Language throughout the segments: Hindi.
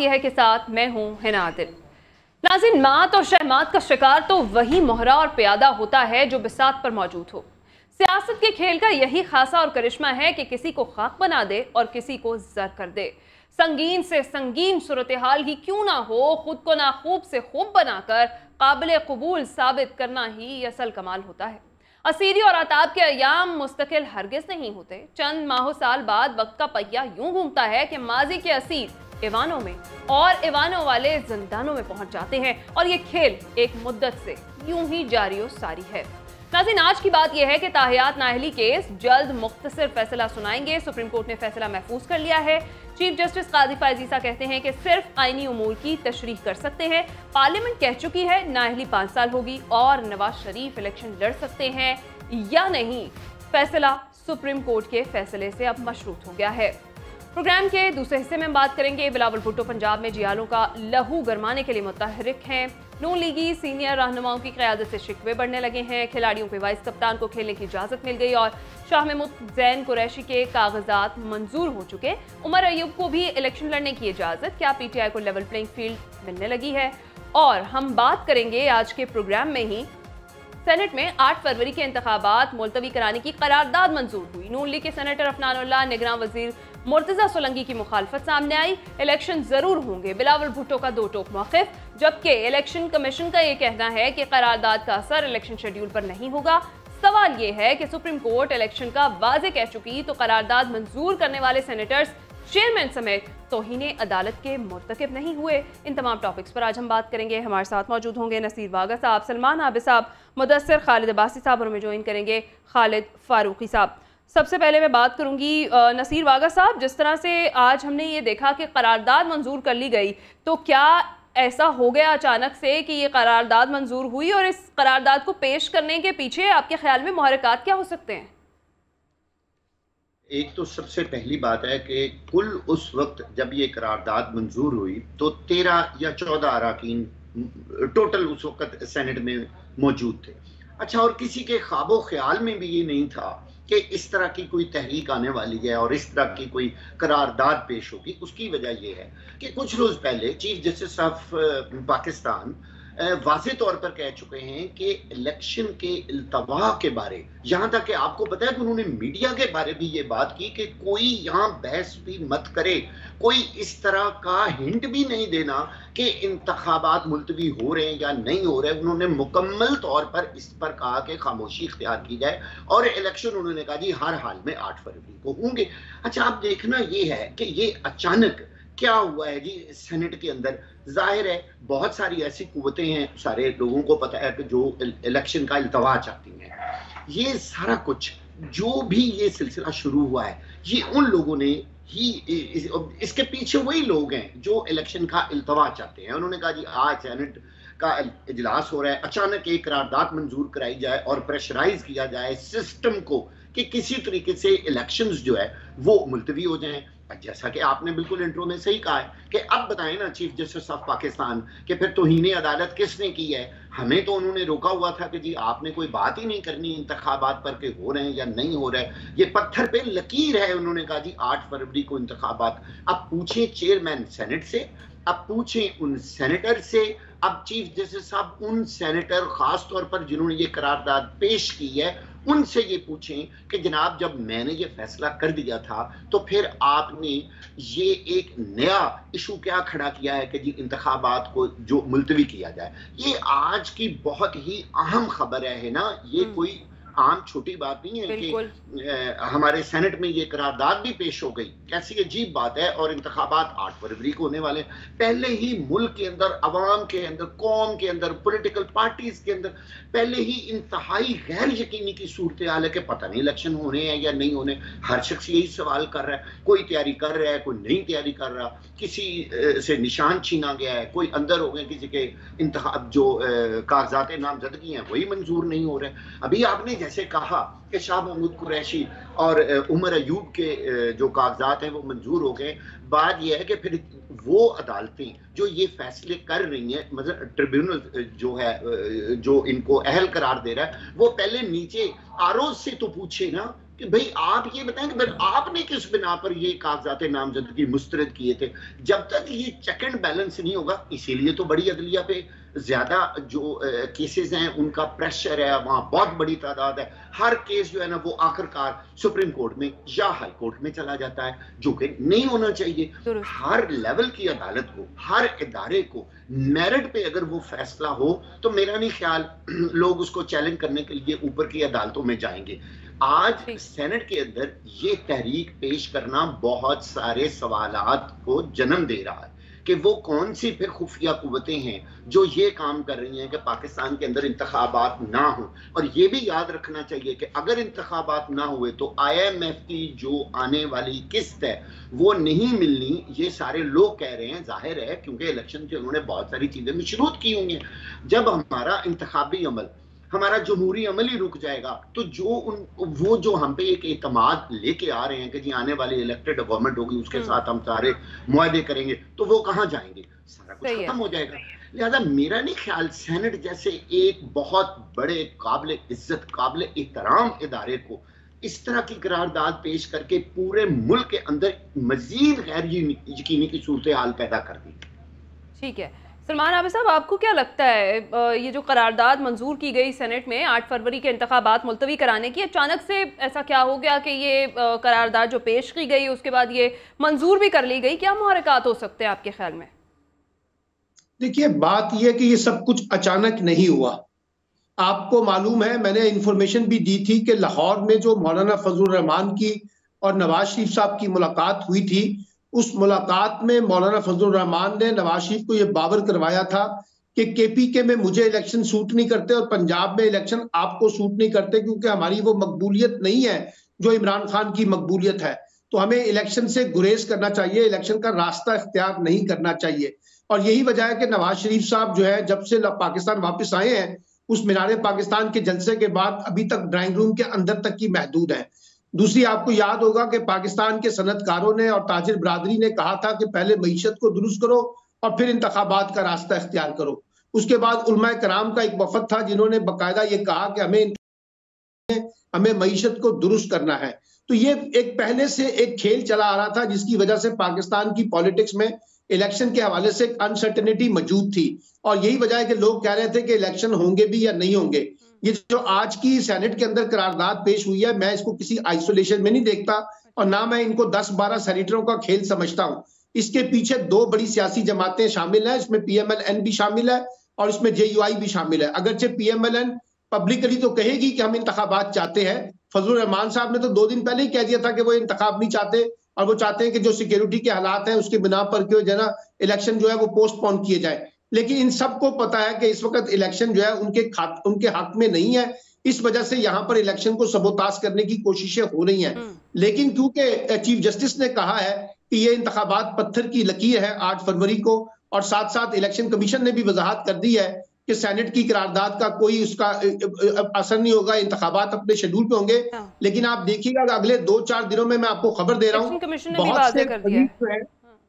बाकी है के साथ मैं हूं हिना आदिल। नाज़रीन, मात और शहमात का शिकार तो वही मोहरा और प्यादा होता है जो बिसात पर मौजूद हो। सियासत के खेल का यही खासा और करिश्मा है कि किसी को खाक बना दे और किसी को जर कर दे। संगीन से संगीन सूरत हाल ही क्यों ना हो, खुद को नाखूब से खूब बनाकर काबिल कबूल साबित करना ही असल कमाल होता है। असीरी और आताब के अयाम मुस्तकिल हरगिज नहीं होते। चंद माह साल बाद वक्त का पहिया यूं घूमता है कि माजी के असीर ईवानों में और ईवानों वाले जिंदानों में पहुंच जाते हैं और ये खेल एक मुद्दत से यूं ही जारी सारी है। नाज़रीन, आज की बात यह है कि ताहियात नाअहली केस जल्द मुख्तसर फैसला सुनाएंगे। सुप्रीम कोर्ट ने फैसला महफूज कर लिया है। चीफ जस्टिस काजी फायज ईसा कहते हैं कि सिर्फ आईनी उमूर की तशरीह कर सकते हैं। पार्लियामेंट कह चुकी है नाअहली 5 साल होगी और नवाज शरीफ इलेक्शन लड़ सकते हैं या नहीं, फैसला सुप्रीम कोर्ट के फैसले से अब मशरूत हो गया है। प्रोग्राम के दूसरे हिस्से में बात करेंगे बिलावल भुट्टो पंजाब में जियालों का लहू गरमाने के लिए मुतहरिक हैं। नून लीगी सीनियर रहनुमाओं की क़यादत से शिकवे बढ़ने लगे हैं। खिलाड़ियों के वाइस कप्तान को खेलने की इजाज़त मिल गई और शाह महमूद ज़ैन कुरैशी के कागजात मंजूर हो चुके। उमर अयूब को भी इलेक्शन लड़ने की इजाज़त। क्या PTI को लेवल प्लेइंग फील्ड मिलने लगी है? और हम बात करेंगे आज के प्रोग्राम में ही सेनेट में 8 फरवरी के इंतखाबात मुलतवी कराने की करारदाद मंजूर हुई। नून लीग के सेनेटर अफनानुल्लाह, निगरान वजीर मुर्तजा सोलंकी की मुखालफत सामने आई। इलेक्शन जरूर होंगे, बिलावल भुट्टो का दो टोक मौक़िफ़, जबकि इलेक्शन कमीशन का ये कहना है कि करारदाद का असर इलेक्शन शेड्यूल पर नहीं होगा। सवाल ये है कि सुप्रीम कोर्ट इलेक्शन का वाज़े कह चुकी तो करारदाद मंजूर करने वाले सेनेटर्स चेयरमैन समेत तौहीन अदालत के मुर्तकिब नहीं हुए। इन तमाम टॉपिक्स पर आज हम बात करेंगे। हमारे साथ मौजूद होंगे नसीर वागा साहब, सलमान आबिद साहब, मुदस्सिर खालिद अब्बासी साहब और हमें ज्वाइन करेंगे खालिद फारूकी साहब। सबसे पहले मैं बात करूंगी नसीर वागा साहब, जिस तरह से आज हमने ये देखा कि करारदाद मंजूर कर ली गई, तो क्या ऐसा हो गया अचानक से कि ये करारदाद मंजूर हुई और इस करारदाद को पेश करने के पीछे आपके ख्याल में मुहर्रिकात क्या हो सकते हैं? एक तो सबसे पहली बात है कि कुल उस वक्त जब ये करारदाद मंजूर हुई तो 13 या 14 अराकीन टोटल उस वक्त सेनेट में मौजूद थे। अच्छा, और किसी के ख्वाबो ख्याल में भी ये नहीं था कि इस तरह की कोई तहरीक आने वाली है और इस तरह की कोई करारदाद पेश होगी। उसकी वजह यह है कि कुछ रोज पहले चीफ जस्टिस ऑफ पाकिस्तान वाज़े तौर पर कह चुके हैं कि इलेक्शन के इल्तवा के बारे, यहाँ तक कि आपको पता है कि उन्होंने मीडिया के बारे भी ये बात की कि कोई यहाँ बहस भी मत करे, कोई इस तरह का हिंट भी नहीं देना कि इंतखाबात मुलतवी हो रहे हैं या नहीं हो रहे। उन्होंने मुकम्मल तौर पर इस पर कहा कि खामोशी इख्तियार की जाए और इलेक्शन उन्होंने कहा जी हर हाल में 8 फरवरी को होंगे। अच्छा, अब देखना ये है कि ये अचानक क्या हुआ है जी सेनेट के अंदर। जाहिर है बहुत सारी ऐसी कुव्वतें हैं, सारे लोगों को पता है कि जो इलेक्शन का इल्तवा चाहती हैं। ये सारा कुछ जो भी ये सिलसिला शुरू हुआ है, ये उन लोगों ने ही इसके पीछे वही लोग हैं जो इलेक्शन का इल्तवा चाहते हैं। उन्होंने कहा जी आज सेनेट का इजलास हो रहा है, अचानक एक करारदाद मंजूर कराई जाए और प्रेशराइज किया जाए सिस्टम को कि किसी तरीके से इलेक्शंस जो है वो मुलतवी हो जाएं। जैसा कि आपने बिल्कुल इंट्रो में सही कहा है कि अब बताएं ना चीफ जस्टिस ऑफ पाकिस्तान कि फिर तौहीन अदालत किसने की है। हमें तो उन्होंने रोका हुआ था कि जी आपने कोई बात ही नहीं करनी इंतखाबात पर के हो रहे हैं या नहीं हो रहे। ये पत्थर पे लकीर है। उन्होंने कहा जी 8 फरवरी को इंतखाबात। अब पूछें चेयरमैन सेनेट से, अब पूछें उन सेनेटर से, अब चीफ जस्टिस साहब उन सेनेटर खास तौर पर जिन्होंने ये करारदाद पेश की है उनसे ये पूछें कि जनाब जब मैंने ये फैसला कर दिया था तो फिर आपने ये एक नया इशू क्या खड़ा किया है कि जी इंतखाबात को जो मुलतवी किया जाए। ये आज की बहुत ही अहम खबर है ना, ये कोई आम छोटी बात नहीं है कि हमारे सेनेट में ये करारदाद भी पेश हो गई। कैसी अजीब बात है। और इंतखाबात 8 फरवरी को होने वाले। पहले ही मुल्क के अंदर, अवाम के अंदर, कौम के अंदर, पॉलिटिकल पार्टीज के अंदर पहले ही इंतहाई गैर यकीनी की सूरत हाल है कि पता नहीं इलेक्शन होने हैं या नहीं होने। हर शख्स यही सवाल कर रहा है, कोई तैयारी कर रहा है, कोई नहीं तैयारी कर रहा, किसी से निशान छीना गया है, कोई अंदर हो गए, किसी के इंतखाब जो कागजात नामजदगी हैं वही मंजूर नहीं हो रहे। अभी आपने जैसे कहा कि शाह महमूद कुरैशी और उमर अयूब के जो कागजात हैं वो मंजूर हो गए। बात यह है कि फिर वो अदालतें जो ये फैसले कर रही हैं, मतलब ट्रिब्यूनल जो है जो इनको अहल करार दे रहा है, वो पहले नीचे आरोज से तो पूछे ना कि भाई आप ये बताएं कि भाई आपने किस बिना पर ये कागजात नामजदगी मुस्तरद किए थे। जब तक ये चेक एंड बैलेंस नहीं होगा, इसीलिए तो बड़ी अदलिया पे ज्यादा जो केसेस हैं उनका प्रेशर है, वहां बहुत बड़ी तादाद है। हर केस जो है ना वो आखिरकार सुप्रीम कोर्ट में या हाई कोर्ट में चला जाता है, जो कि नहीं होना चाहिए। हर लेवल की अदालत को, हर इदारे को मेरिट पे अगर वो फैसला हो तो मेरा नहीं ख्याल लोग उसको चैलेंज करने के लिए ऊपर की अदालतों में जाएंगे। आज सेनेट के अंदर ये तहरीक पेश करना बहुत सारे सवालात को जन्म दे रहा है कि वो कौन सी फिर खुफिया कुव्वतें हैं जो ये काम कर रही हैं कि पाकिस्तान के अंदर इंतखाबात ना हो। और ये भी याद रखना चाहिए कि अगर इंतखाबात ना हुए तो IMF की जो आने वाली किस्त है वो नहीं मिलनी, ये सारे लोग कह रहे हैं। जाहिर है क्योंकि इलेक्शन के उन्होंने बहुत सारी चीजें मशरूत की हुई हैं। जब हमारा इंतखाबी अमल, हमारा जमहूरी अमल ही रुक जाएगा तो वो जो हम पे एक एतमाद लेके आ रहे हैं कि जी आने वाली इलेक्टेड गवर्नमेंट होगी उसके साथ हम सारे मुआहदे करेंगे, तो वो कहां जाएंगे? सारा कुछ खत्म हो जाएगा। लिहाजा मेरा नहीं ख्याल सेनेट जैसे एक बहुत बड़े काबिल इज्जत, काबिल एहतराम इदारे को इस तरह की करारदाद पेश करके पूरे मुल्क के अंदर मजीद गैर यकीनी की सूरत हाल पैदा कर दी। ठीक है सलमान आबिद साहब, आपको क्या लगता है ये जो करारदाद मंजूर की गई सेनेट में 8 फरवरी के इंतखाबात मुलतवी कराने की, अचानक से ऐसा क्या हो गया कि ये करारदाद जो पेश की गई उसके बाद ये मंजूर भी कर ली गई? क्या मुहरकात हो सकते हैं आपके ख्याल में? देखिए, बात यह कि ये सब कुछ अचानक नहीं हुआ। आपको मालूम है, मैंने इंफॉर्मेशन भी दी थी कि लाहौर में जो मौलाना फजलुर रहमान की और नवाज शरीफ साहब की मुलाकात हुई थी, उस मुलाकात में मौलाना फजलुर रहमान ने नवाज शरीफ को यह बावर करवाया था कि KPK में मुझे इलेक्शन सूट नहीं करते और पंजाब में इलेक्शन आपको सूट नहीं करते, क्योंकि हमारी वो मकबूलियत नहीं है जो इमरान खान की मकबूलियत है, तो हमें इलेक्शन से गुरेज करना चाहिए, इलेक्शन का रास्ता इख्तियार नहीं करना चाहिए। और यही वजह है कि नवाज शरीफ साहब जो है जब से पाकिस्तान वापस आए हैं, उस मीनारे पाकिस्तान के जलसे के बाद अभी तक ड्राइंग रूम के अंदर तक की महदूद है। दूसरी, आपको याद होगा कि पाकिस्तान के सनतकारों ने और ताजिर बरादरी ने कहा था कि पहले मईशत को दुरुस्त करो और फिर इंतखाबात का रास्ता इख्तियार करो। उसके बाद उलमा कराम का एक वफद था जिन्होंने बाकायदा ये कहा कि हमें मईशत को दुरुस्त करना है। तो ये एक पहले से एक खेल चला आ रहा था जिसकी वजह से पाकिस्तान की पॉलिटिक्स में इलेक्शन के हवाले से अनसर्टेनिटी मौजूद थी। और यही वजह है कि लोग कह रहे थे कि इलेक्शन होंगे भी या नहीं होंगे। ये जो आज की सेनेट के अंदर करारदाद पेश हुई है, मैं इसको किसी आइसोलेशन में नहीं देखता और ना मैं इनको 10-12 सेनेटरों का खेल समझता हूं। इसके पीछे 2 बड़ी सियासी जमातें शामिल हैं, इसमें PMLN भी शामिल है और इसमें JUI भी शामिल है। अगरचे PMLN पब्लिकली तो कहेगी कि हम इंतखाबात चाहते हैं, फजलुर रहमान साहब ने तो 2 दिन पहले ही कह दिया था कि वो इंतखाब नहीं चाहते और वो चाहते हैं कि जो सिक्योरिटी के हालात हैं उसके बिना पर जो है ना इलेक्शन जो है वो पोस्टपोन किए जाए। लेकिन इन सबको पता है कि इस वक्त इलेक्शन जो है उनके हक में नहीं है, इस वजह से यहाँ पर इलेक्शन को सबोताज करने की कोशिशें हो रही हैं। लेकिन क्योंकि चीफ जस्टिस ने कहा है कि ये इंतखाबात पत्थर की लकीर है 8 फरवरी को, और साथ साथ इलेक्शन कमीशन ने भी वजाहत कर दी है कि सेनेट की करारदाद का कोई उसका असर नहीं होगा, इंतखाबात अपने शेड्यूल पे होंगे। लेकिन आप देखिएगा अगले 2-4 दिनों में, मैं आपको खबर दे रहा हूँ,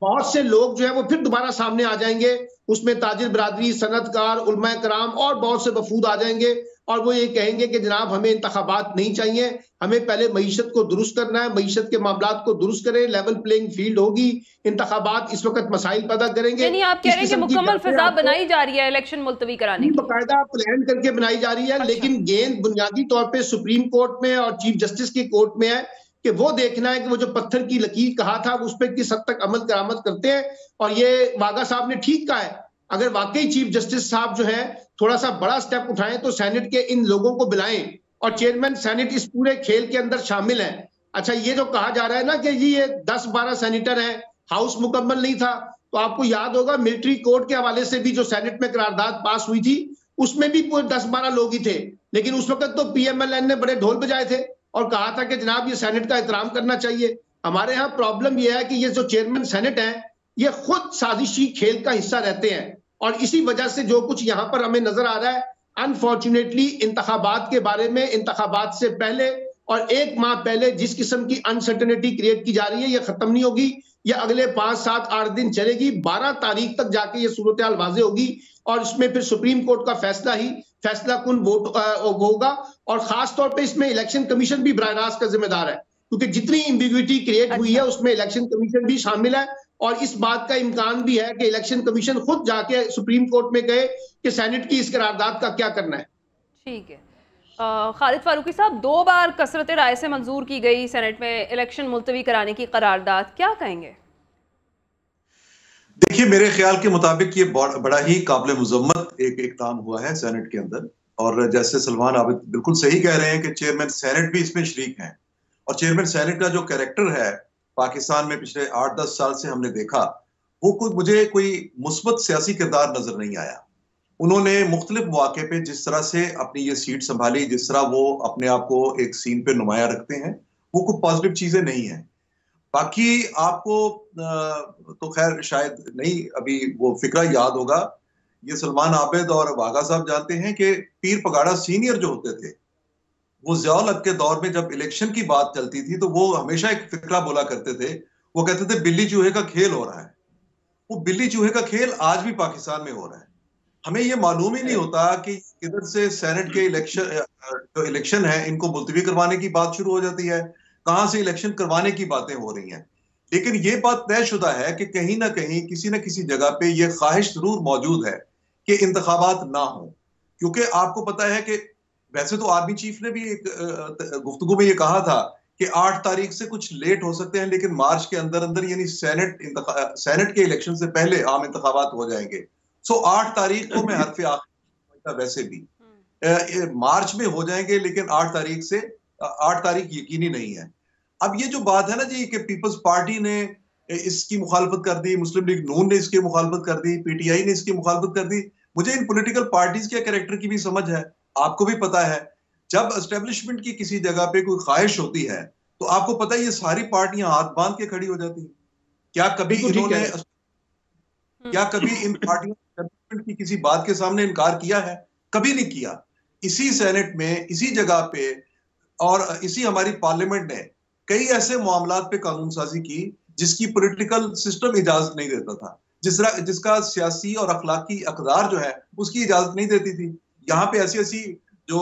बहुत से लोग जो है वो फिर दोबारा सामने आ जाएंगे। उसमें ताजिर बरादरी, सनतकार, उलमा कराम और बहुत से वफूद आ जाएंगे और वो ये कहेंगे कि जनाब हमें इंतखाबात नहीं चाहिए, हमें पहले मईशत को दुरुस्त करना है, मईशत के मामलात को दुरुस्त करें, लेवल प्लेइंग फील्ड होगी, इंतखाबात इस वक्त मसाइल पैदा करेंगे। यानी आप कह रहे हैं कि मुकम्मल फिजा बनाई जा रही है इलेक्शन मुलतवी कराने की, बाकायदा प्लान करके बनाई जा रही है। अच्छा। लेकिन गेंद बुनियादी तौर पर सुप्रीम कोर्ट में और चीफ जस्टिस की कोर्ट में है कि वो देखना है कि वो जो पत्थर की लकीर कहा था उस पर किस हद तक अमल दरामद करते हैं। और ये वागा साहब ने ठीक कहा है, अगर वाकई चीफ जस्टिस साहब जो है थोड़ा सा बड़ा स्टेप उठाएं तो सेनेट के इन लोगों को बुलाएं और चेयरमैन सेनेट इस पूरे खेल के अंदर शामिल है। अच्छा, ये जो कहा जा रहा है ना कि ये 10-12 सेनेटर हैं, हाउस मुकम्मल नहीं था, तो आपको याद होगा मिलिट्री कोर्ट के हवाले से भी जो सेनेट में करारदाद पास हुई थी उसमें भी पूरे 10-12 लोग ही थे, लेकिन उस वक्त तो PMLN ने बड़े ढोल बजाए थे और कहा था कि जनाब ये सेनेट का एहतराम करना चाहिए। हमारे यहाँ प्रॉब्लम यह है कि ये जो चेयरमैन सेनेट है ये खुद साजिशी खेल का हिस्सा रहते हैं और इसी वजह से जो कुछ यहाँ पर हमें नजर आ रहा है, अनफॉर्चुनेटली इंतखाबात के बारे में, इंतखाबात से पहले और 1 माह पहले जिस किस्म की अनसर्टेनिटी क्रिएट की जा रही है ये खत्म नहीं होगी, ये अगले 5, 7, 8 दिन चलेगी। 12 तारीख तक जाके ये सूरत हाल वाज़ेह होगी और इसमें फिर सुप्रीम कोर्ट का फैसला ही फैसला कुन वोट होगा, और खास तौर पे इसमें इलेक्शन कमीशन भी बराह रास्त का जिम्मेदार है, क्योंकि जितनी एम्बिग्युइटी क्रिएट हुई है उसमें इलेक्शन कमीशन भी शामिल है, और इस बात का इम्कान भी है कि इलेक्शन कमीशन खुद जाके सुप्रीम कोर्ट में कहे कि सेनेट की इस करारदाद का क्या करना है। ठीक है, खालिद फारूकी साहब, 2 बार कसरत राय से मंजूर की गई सेनेट में इलेक्शन मुलतवी कराने की करारदाद, क्या कहेंगे? देखिए, मेरे ख्याल के मुताबिक ये बड़ा ही काबिल मुजम्मत एक इक़दाम हुआ है सेनेट के अंदर, और जैसे सलमान आबिद बिल्कुल सही कह रहे हैं कि चेयरमैन सेनेट भी इसमें शरीक हैं, और चेयरमैन सेनेट का जो कैरेक्टर है पाकिस्तान में पिछले 8-10 साल से हमने देखा, वो मुझे कोई मुस्बत सियासी किरदार नजर नहीं आया। उन्होंने मुख्तलिफ मौके पे जिस तरह से अपनी ये सीट संभाली, जिस तरह वो अपने आप को एक सीन पे नुमाया रखते हैं, वो कुछ पॉजिटिव चीजें नहीं है। बाकी आपको तो खैर शायद नहीं अभी वो फिक्रा याद होगा, ये सलमान आबिद और वागा साहब जानते हैं कि पीर पगाड़ा सीनियर जो होते थे, वो ज़ियाउल हक के दौर में जब इलेक्शन की बात चलती थी तो वो हमेशा एक फिक्रा बोला करते थे, वो कहते थे बिल्ली चूहे का खेल हो रहा है। वो बिल्ली चूहे का खेल आज भी पाकिस्तान में हो रहा है। हमें ये मालूम ही नहीं होता कि किधर से सेनेट के जो इलेक्शन है इनको मुलतवी करवाने की बात शुरू हो जाती है, कहां से इलेक्शन करवाने की बातें हो रही हैं। लेकिन ये बात तयशुदा है कि कहीं ना कहीं किसी न किसी जगह पे ये ख्वाहिश जरूर मौजूद है कि इंतखाबात ना हो, क्योंकि आपको पता है कि वैसे तो आर्मी चीफ ने भी एक गुफ्तगू में ये कहा था कि 8 तारीख से कुछ लेट हो सकते हैं, लेकिन मार्च के अंदर अंदर यानी सेनेट के इलेक्शन से पहले आम इंतखाबात हो जाएंगे। सो 8 तारीख को मैं हरफ आखिर वैसे भी मार्च में हो जाएंगे, लेकिन 8 तारीख यकीनी नहीं है। अब ये जो बात है ना जी कि पीपल्स पार्टी ने इसकी मुखालफत कर दी, मुस्लिम लीग नून ने इसकी मुखालफत कर दी, पीटीआई ने इसकी मुखालफत कर दी, मुझे इन पॉलिटिकल पार्टीज के कैरेक्टर की भी समझ है, आपको भी पता है। जब एस्टेब्लिशमेंट की किसी जगह पे कोई ख्वाहिश होती है तो आपको पता है ये सारी पार्टियां हाथ बांध के खड़ी हो जाती हैं। क्या कभी इन पार्टियों ने की किसी बात के सामने इनकार किया है? कभी नहीं किया। इसी सेनेट में, इसी जगह पे और इसी हमारी पार्लियामेंट ने कई ऐसे मामलात पे कानून साजी की जिसकी पॉलिटिकल सिस्टम इजाजत नहीं देता था, जिसका सियासी और अखलाकी अकदार जो है उसकी इजाजत नहीं देती थी। यहाँ पे ऐसी जो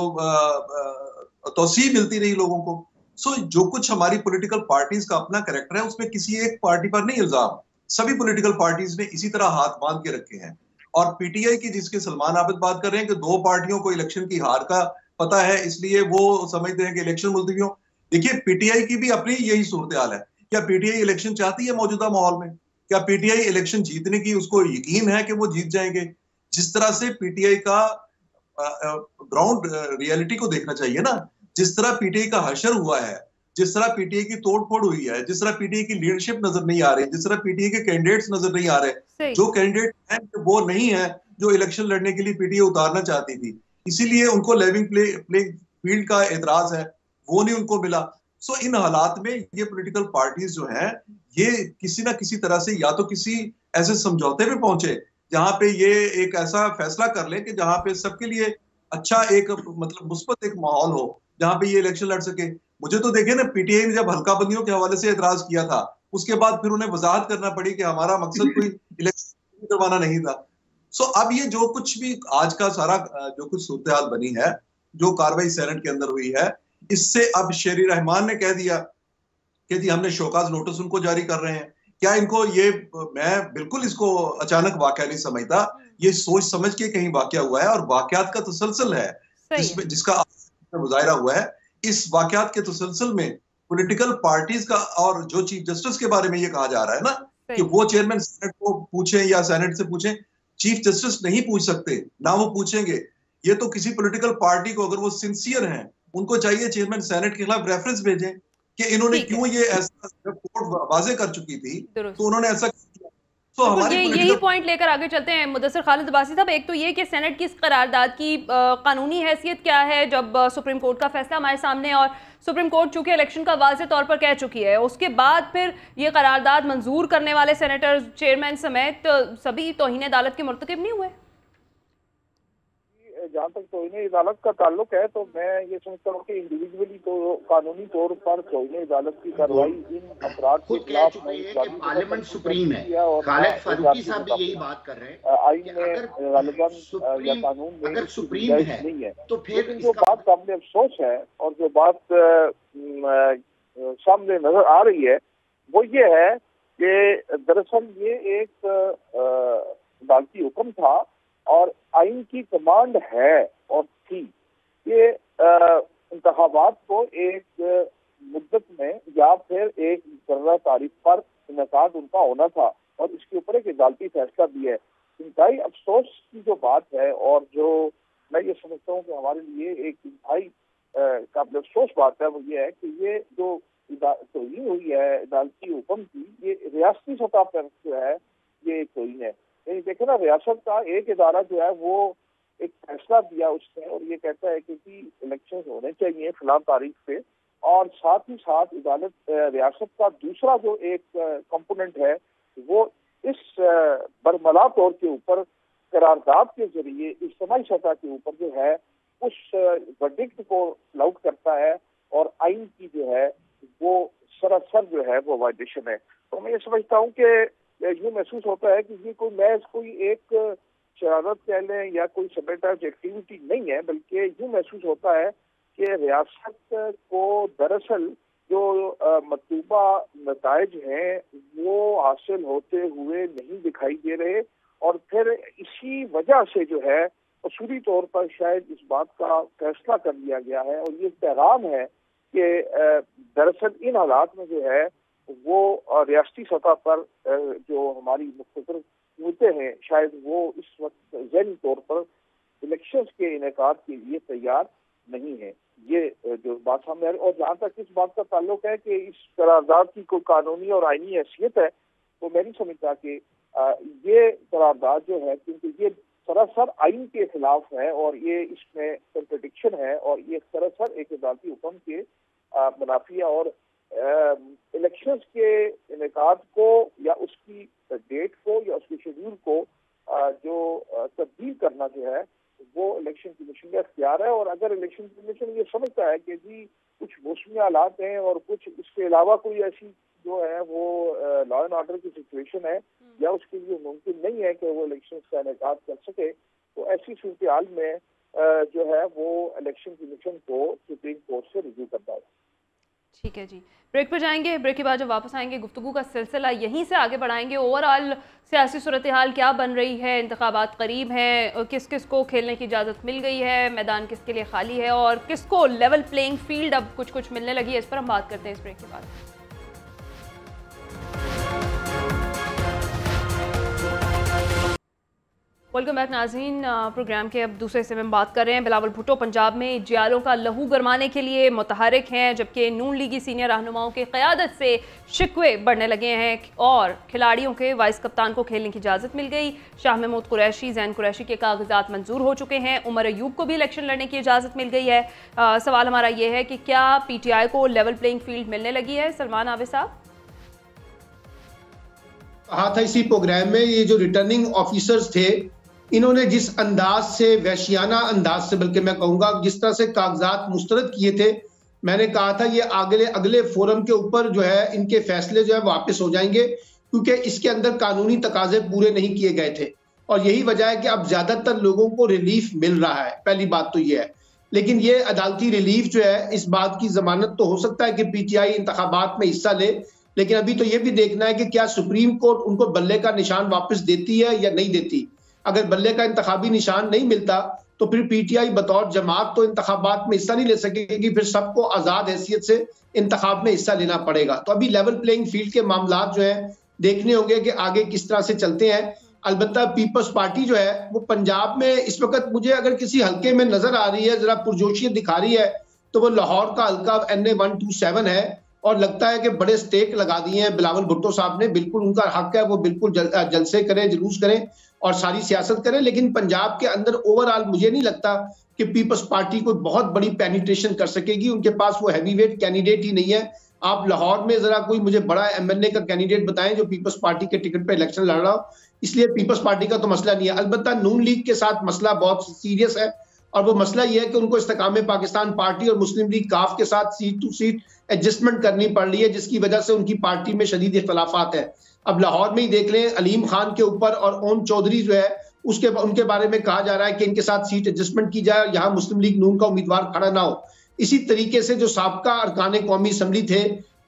तौसीह मिलती रही लोगों को। सो जो कुछ हमारी पॉलिटिकल पार्टीज का अपना कैरेक्टर है उसमें किसी एक पार्टी पर नहीं इल्जाम, सभी पॉलिटिकल पार्टीज ने इसी तरह हाथ बांध के रखे हैं। और पीटीआई की जिसके सलमान आबिद बात कर रहे हैं कि 2 पार्टियों को इलेक्शन की हार का पता है इसलिए वो समझते हैं कि इलेक्शन मुलतवी हो। देखिए, पीटीआई की भी अपनी यही सूरत हाल है। क्या पीटीआई इलेक्शन चाहती है मौजूदा माहौल में? क्या पीटीआई इलेक्शन जीतने की उसको यकीन है कि वो जीत जाएंगे? जिस तरह से पीटीआई का ग्राउंड रियलिटी को देखना चाहिए ना, जिस तरह पीटीआई का हशर हुआ है, जिस तरह पीटीआई की तोड़फोड़ हुई है, जिस तरह पीटीआई की लीडरशिप नजर नहीं आ रही, जिस तरह पीटीआई के कैंडिडेट्स नजर नहीं आ रहे, जो कैंडिडेट हैं वो नहीं है जो इलेक्शन लड़ने के लिए पीटीआई उतारना चाहती थी, इसीलिए उनको लेवलिंग प्लेइंग फील्ड का एतराज है, वो नहीं उनको मिला। सो इन हालात में ये पॉलिटिकल पार्टीज जो हैं ये किसी ना किसी तरह से या तो किसी ऐसे समझौते पे पहुंचे जहां पे ये एक ऐसा फैसला कर ले कि जहां पे सबके लिए अच्छा एक मतलब मुस्बत एक माहौल हो जहां पे ये इलेक्शन लड़ सके। मुझे तो देखे ना, पीटीआई ने जब हल्का बंदियों के हवाले से एतराज किया था उसके बाद फिर उन्हें वजाहत करना पड़ी कि हमारा मकसद कोई इलेक्शन करवाना नहीं था। सो अब ये जो कुछ भी आज का सारा जो कुछ सूरत हाल बनी है, जो कार्रवाई सेनेट के अंदर हुई है, इससे अब शेरी रहमान ने कह दिया कि जी हमने शोकाज नोटिस उनको जारी कर रहे हैं। क्या इनको ये, मैं बिल्कुल इसको अचानक वाकया नहीं समझता, ये सोच समझ के कहीं वाकया हुआ है और वाकयात का तसलसल है जिसका मुजाहिरा हुआ है। इस वाकयात के तसलसल में पॉलिटिकल पार्टीज का और जो चीफ जस्टिस के बारे में ये कहा जा रहा है ना कि वो चेयरमैन सेनेट को पूछें या सेनेट से पूछें, चीफ जस्टिस नहीं पूछ सकते, ना वो पूछेंगे। ये तो किसी पॉलिटिकल पार्टी को अगर वो सिंसियर हैं उनको चाहिए चेयरमैन सेनेट के खिलाफ रेफरेंस भेजें कि इन्होंने क्यों ये ऐसा, जब कोर्ट वाजे कर चुकी थी तो उन्होंने ऐसा किया। तो हमारे यही पॉइंट लेकर आगे चलते हैं मुदस्सिर खालिद अब्बासी साहब। एक तो ये कि सेनेट की इस करारदाद की कानूनी हैसियत क्या है जब सुप्रीम कोर्ट का फैसला हमारे सामने, और सुप्रीम कोर्ट चूंकि इलेक्शन का वाज़ेह तौर पर कह चुकी है, उसके बाद फिर ये करारदाद मंजूर करने वाले सेनेटर, चेयरमैन समेत सभी तौहीन अदालत के मुर्तकिब नहीं हुए? जहाँ तक तौहीन अदालत का ताल्लुक है तो मैं ये समझता हूँ कि इंडिविजुअली तो कानूनी तौर पर तौहीन अदालत की कार्रवाई इन अपराध के खिलाफ पार्लियामेंट सुप्रीम है। खालिद फारूकी साहब भी यही बात कर रहे हैं, आइन में गालिबन या कानून में अगर सुप्रीम है नहीं है। तो फिर जो बात काबिल अफसोस है और जो बात सामने नजर आ रही है वो ये है कि दरअसल ये एक अदालती हुक्म था और आइन की कमांड है और थी कि इंतखाबात को एक मुद्दत में या फिर एक मुकर्रर तारीख पर इनेकाद उनका होना था और इसके ऊपर एक अदालती फैसला भी है। इंतहाई अफसोस की जो बात है और जो मैं ये समझता हूँ कि हमारे लिए एक इंतहाई काबिल अफसोस बात है वो ये है कि ये जो तौहीन हुई है अदालती हुक्म की, ये रियासती सतह पर जो है ये एक तौहीन है। देखे ना, रियासत का एक इदारा जो है वो एक फैसला दिया उसने और ये कहता है कि इलेक्शन होने चाहिए फिलहाल तारीख पे, और साथ ही साथ अदालत रियासत का दूसरा जो एक कंपोनेंट है वो इस बरमला तौर के ऊपर करारदाद के जरिए इज्तिमाई सतह के ऊपर जो है उस वर्डिक्ट को लाउड करता है और आइन की जो है वो सरासर जो है वो वायलेशन है। तो मैं ये समझता हूँ कि यूँ महसूस होता है कि ये कोई एक शरारत कह लें या कोई सबेटाज एक्टिविटी नहीं है, बल्कि यूँ महसूस होता है कि रियासत को दरअसल जो मतलूबा नताइज हैं वो हासिल होते हुए नहीं दिखाई दे रहे और फिर इसी वजह से जो है उसूली तौर पर शायद इस बात का फैसला कर लिया गया है और ये पैगाम है कि दरअसल इन हालात में जो है वो रियासती सतह पर जो हमारी मुख्तलिफ हुकूमतें हैं शायद वो इस वक्त ज़हनी तौर पर इलेक्शंस के इनेकाद के लिए तैयार नहीं है। ये जो बात सामने आ रही है और जहाँ तक इस बात का ताल्लुक है कि इस करारदाद की कोई कानूनी और आईनी हैसियत है तो मैं नहीं समझता कि ये करारदाद जो है, क्योंकि ये सरासर आइन के खिलाफ है और ये इसमें कंट्रडिक्शन है और ये सरासर एक अदालती हुक्म के मुनाफिया और इलेक्शंस के इनेकाद को या उसकी डेट को या उसके शेड्यूल को जो तब्दील करना जो है वो इलेक्शन कमीशन का इख्तियार है। और अगर इलेक्शन कमीशन ये समझता है कि जी कुछ मौसमी हालात हैं और कुछ इसके अलावा कोई ऐसी जो है वो लॉ एंड ऑर्डर की सिचुएशन है या उसके लिए मुमकिन नहीं है कि वो इलेक्शन का इनेकाद कर सके, तो ऐसी सूरत हाल में जो है वो इलेक्शन कमीशन को सुप्रीम कोर्ट से रिव्यू करता है। ठीक है जी, ब्रेक पर जाएंगे। ब्रेक के बाद जब वापस आएंगे गुफ्तगू का सिलसिला यहीं से आगे बढ़ाएंगे। ओवरऑल सियासी सूरत हाल क्या बन रही है, इंतखाबात करीब हैं, किस किस को खेलने की इजाज़त मिल गई है, मैदान किसके लिए खाली है और किसको लेवल प्लेइंग फील्ड अब कुछ कुछ मिलने लगी है, इस पर हम बात करते हैं इस ब्रेक के बाद। वेलकम बैक नाज़रीन। प्रोग्राम के अब दूसरे हिस्से में बात कर रहे हैं। बिलावल भुट्टो पंजाब में जियालों का लहू गरमाने के लिए मुतहरिक हैं, जबकि नून लीगी सीनियर रहनुमाओं की क़यादत से शिकवे बढ़ने लगे हैं और खिलाड़ियों के वाइस कप्तान को खेलने की इजाज़त मिल गई। शाह महमूद कुरैशी, जैन कुरैशी के कागजात मंजूर हो चुके हैं। उमर अयूब को भी इलेक्शन लड़ने की इजाज़त मिल गई है। सवाल हमारा ये है कि क्या PTI को लेवल प्लेइंग फील्ड मिलने लगी है? सलमान आबिद साहब। कहा था इसी प्रोग्राम में, ये जो रिटर्निंग ऑफिसर्स थे इन्होंने जिस अंदाज से, वैशियाना अंदाज से बल्कि मैं कहूँगा, जिस तरह से कागजात मुस्तरद किए थे, मैंने कहा था ये अगले फोरम के ऊपर जो है इनके फैसले जो है वापस हो जाएंगे, क्योंकि इसके अंदर कानूनी तकाजे पूरे नहीं किए गए थे और यही वजह है कि अब ज्यादातर लोगों को रिलीफ मिल रहा है। पहली बात तो ये है, लेकिन ये अदालती रिलीफ जो है इस बात की जमानत तो हो सकता है कि PTI इंतखाबात में हिस्सा ले, लेकिन अभी तो ये भी देखना है कि क्या सुप्रीम कोर्ट उनको बल्ले का निशान वापस देती है या नहीं देती। अगर बल्ले का इंतखाबी निशान नहीं मिलता तो फिर PTI बतौर जमात तो इंतखाबात में हिस्सा नहीं ले सकेगी, फिर सबको आज़ाद हैसियत से इंतखाब में हिस्सा लेना पड़ेगा। तो अभी लेवल प्लेइंग फील्ड के मामला जो है देखने होंगे कि आगे किस तरह से चलते हैं। अलबत्ता पीपल्स पार्टी जो है वो पंजाब में इस वक्त मुझे अगर किसी हल्के में नजर आ रही है, जरा पुरजोशियत दिखा रही है, तो वो लाहौर का हल्का NA 127 है और लगता है कि बड़े स्टेक लगा दिए हैं बिलावल भुट्टो साहब ने। बिल्कुल उनका हक है, वो बिल्कुल जलसे करें, जुलूस करें और सारी सियासत करें, लेकिन पंजाब के अंदर ओवरऑल मुझे नहीं लगता कि पीपल्स पार्टी कोई बहुत बड़ी पेनिट्रेशन कर सकेगी। उनके पास वो हैवीवेट कैंडिडेट ही नहीं है। आप लाहौर में जरा कोई मुझे बड़ा MLA का कैंडिडेट बताएं जो पीपल्स पार्टी के टिकट पे इलेक्शन लड़ रहा हो। इसलिए पीपल्स पार्टी का तो मसला नहीं है। अलबत्ता नून लीग के साथ मसला बहुत सीरियस है और वो मसला ये है कि उनको इस्तेकाम पाकिस्तान पार्टी और मुस्लिम लीग काफ के साथ सीट टू सीट एडजस्टमेंट करनी पड़ रही है, जिसकी वजह से उनकी पार्टी में शदीद इख्तलाफात है। अब लाहौर में ही देख लें, अलीम खान के ऊपर और ओम चौधरी जो है उनके बारे में कहा जा रहा है कि इनके साथ सीट एडजस्टमेंट की जाए और यहाँ मुस्लिम लीग नून का उम्मीदवार खड़ा ना हो। इसी तरीके से जो साबका अरकान कौमी असम्बली थे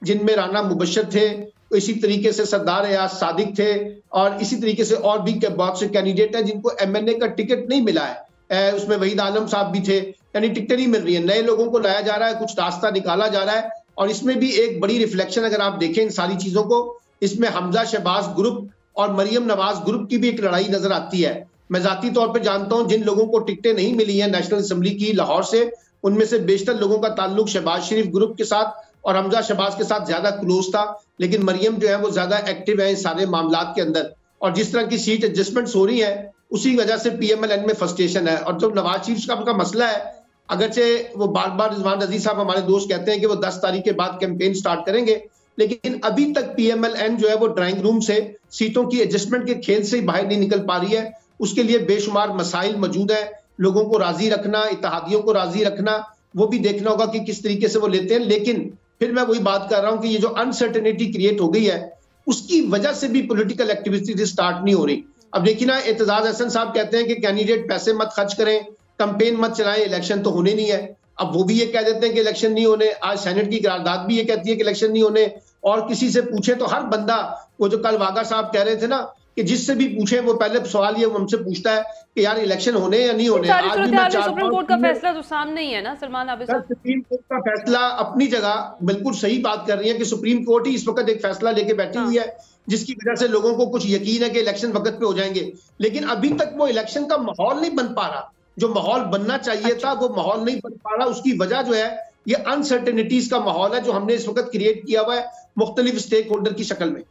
जिनमें राना मुबशर थे, इसी तरीके से सरदार एयाज सादिक थे, और इसी तरीके से और भी बहुत से कैंडिडेट हैं जिनको MNA का टिकट नहीं मिला है। उसमें वहीद आलम साहब भी थे, यानी टिकटें नहीं मिल रही है, नए लोगों को लाया जा रहा है, कुछ रास्ता निकाला जा रहा है। और इसमें भी एक बड़ी रिफ्लेक्शन अगर आप देखें इन सारी चीजों को, इसमें हमजा शहबाज ग्रुप और मरियम नवाज ग्रुप की भी एक लड़ाई नजर आती है। मैं जाती तौर पर जानता हूं जिन लोगों को टिकटें नहीं मिली हैं नेशनल असम्बली की लाहौर से, उनमें से बेशतर लोगों का ताल्लुक शहबाज शरीफ ग्रुप के साथ और हमजा शहबाज के साथ ज्यादा क्लोज था, लेकिन मरियम जो है वो ज्यादा एक्टिव है इस सारे मामलात के अंदर। और जिस तरह की सीट एडजस्टमेंट्स हो रही है उसी वजह से PMLN में फ्रस्ट्रेशन है। और जो नवाज शरीफ साहब का मसला है, अगरचे वो बार बार रिजवान रजी साहब हमारे दोस्त कहते हैं कि वो 10 तारीख के बाद कैंपेन स्टार्ट करेंगे, लेकिन अभी तक PMLN जो है वो ड्राइंग रूम से सीटों की एडजस्टमेंट के खेल से ही बाहर नहीं निकल पा रही है। उसके लिए बेशुमार मसाइल मौजूद है, लोगों को राजी रखना, इत्तेहादियों को राजी रखना, वो भी देखना होगा कि किस तरीके से वो लेते हैं। लेकिन फिर मैं वही बात कर रहा हूं कि ये जो अनसर्टेनिटी क्रिएट हो गई है उसकी वजह से भी पॉलिटिकल एक्टिविटी स्टार्ट नहीं हो रही। अब देखिए ना, एतजाज हसन साहब कहते हैं कि कैंडिडेट पैसे मत खर्च करें, कैंपेन मत चलाएं, इलेक्शन तो होने नहीं है। अब वो भी ये कह देते हैं कि इलेक्शन नहीं होने। आज सेनेट की करारदाद भी ये कहती है कि इलेक्शन नहीं होने। और किसी से पूछे तो हर बंदा, वो जो कल वागा साहब कह रहे थे ना कि जिससे भी पूछे वो पहले सवाल ये हमसे पूछता है कि यार इलेक्शन होने या नहीं होने। आज भी मैं सुप्रीम कोर्ट का फैसला तो सामने ही है ना सलमान आबिद साहब। सुप्रीम कोर्ट का फैसला अपनी जगह बिल्कुल सही बात कर रही है कि सुप्रीम कोर्ट ही इस वक्त एक फैसला लेके बैठी हुई है जिसकी वजह से लोगों को कुछ यकीन है कि इलेक्शन वक्त पे हो जाएंगे, लेकिन अभी तक वो इलेक्शन का माहौल नहीं बन पा रहा। जो माहौल बनना चाहिए था वो माहौल नहीं बन पा रहा। उसकी वजह जो है ये अनसर्टेनिटीज का माहौल है जो हमने इस वक्त क्रिएट किया हुआ है मुख्तलिफ स्टेक होल्डर की शक्ल में।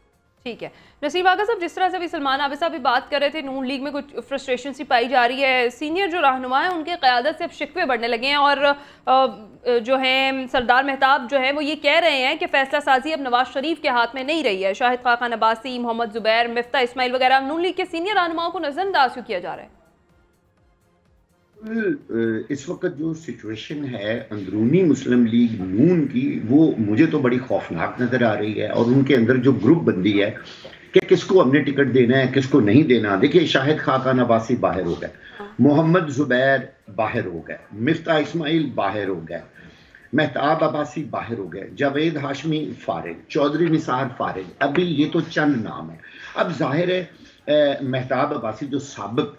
ठीक है नसीर वागा साहब, जिस तरह से अभी सलमान आबिद साहब भी बात कर रहे थे, नून लीग में कुछ फ्रस्ट्रेशन सी पाई जा रही है। सीनियर जो रहनुमा है उनके क़यादत से अब शिकवे बढ़ने लगे हैं और जो है सरदार मेहताब जो है वो ये कह रहे हैं कि फैसला साजी अब नवाज शरीफ के हाथ में नहीं रही है। शाहिद खाकान अब्बासी, मोहम्मद जुबैर, मिफ्ता इस्माइल वगैरह नून लीग के सीनियर रहनुमाओं को नजरअंदाज क्यों किया जा रहा है? इस वक्त जो सिचुएशन है अंदरूनी मुस्लिम लीग नून की, वो मुझे तो बड़ी खौफनाक नजर आ रही है। और उनके अंदर जो ग्रुप बंदी है कि किसको हमने टिकट देना है किसको नहीं देना। देखिए, शाहिद खाकान अब्बासी बाहर हो गए, मोहम्मद जुबैर बाहर हो गए, मिफ्ता इस्माइल बाहर हो गए, मेहताब अब्बासी बाहर हो गए, जावेद हाशमी फारिग, चौधरी निसार फारिग। अभी ये तो चंद नाम है। अब जाहिर है मेहताब अब्बासी जो साबिक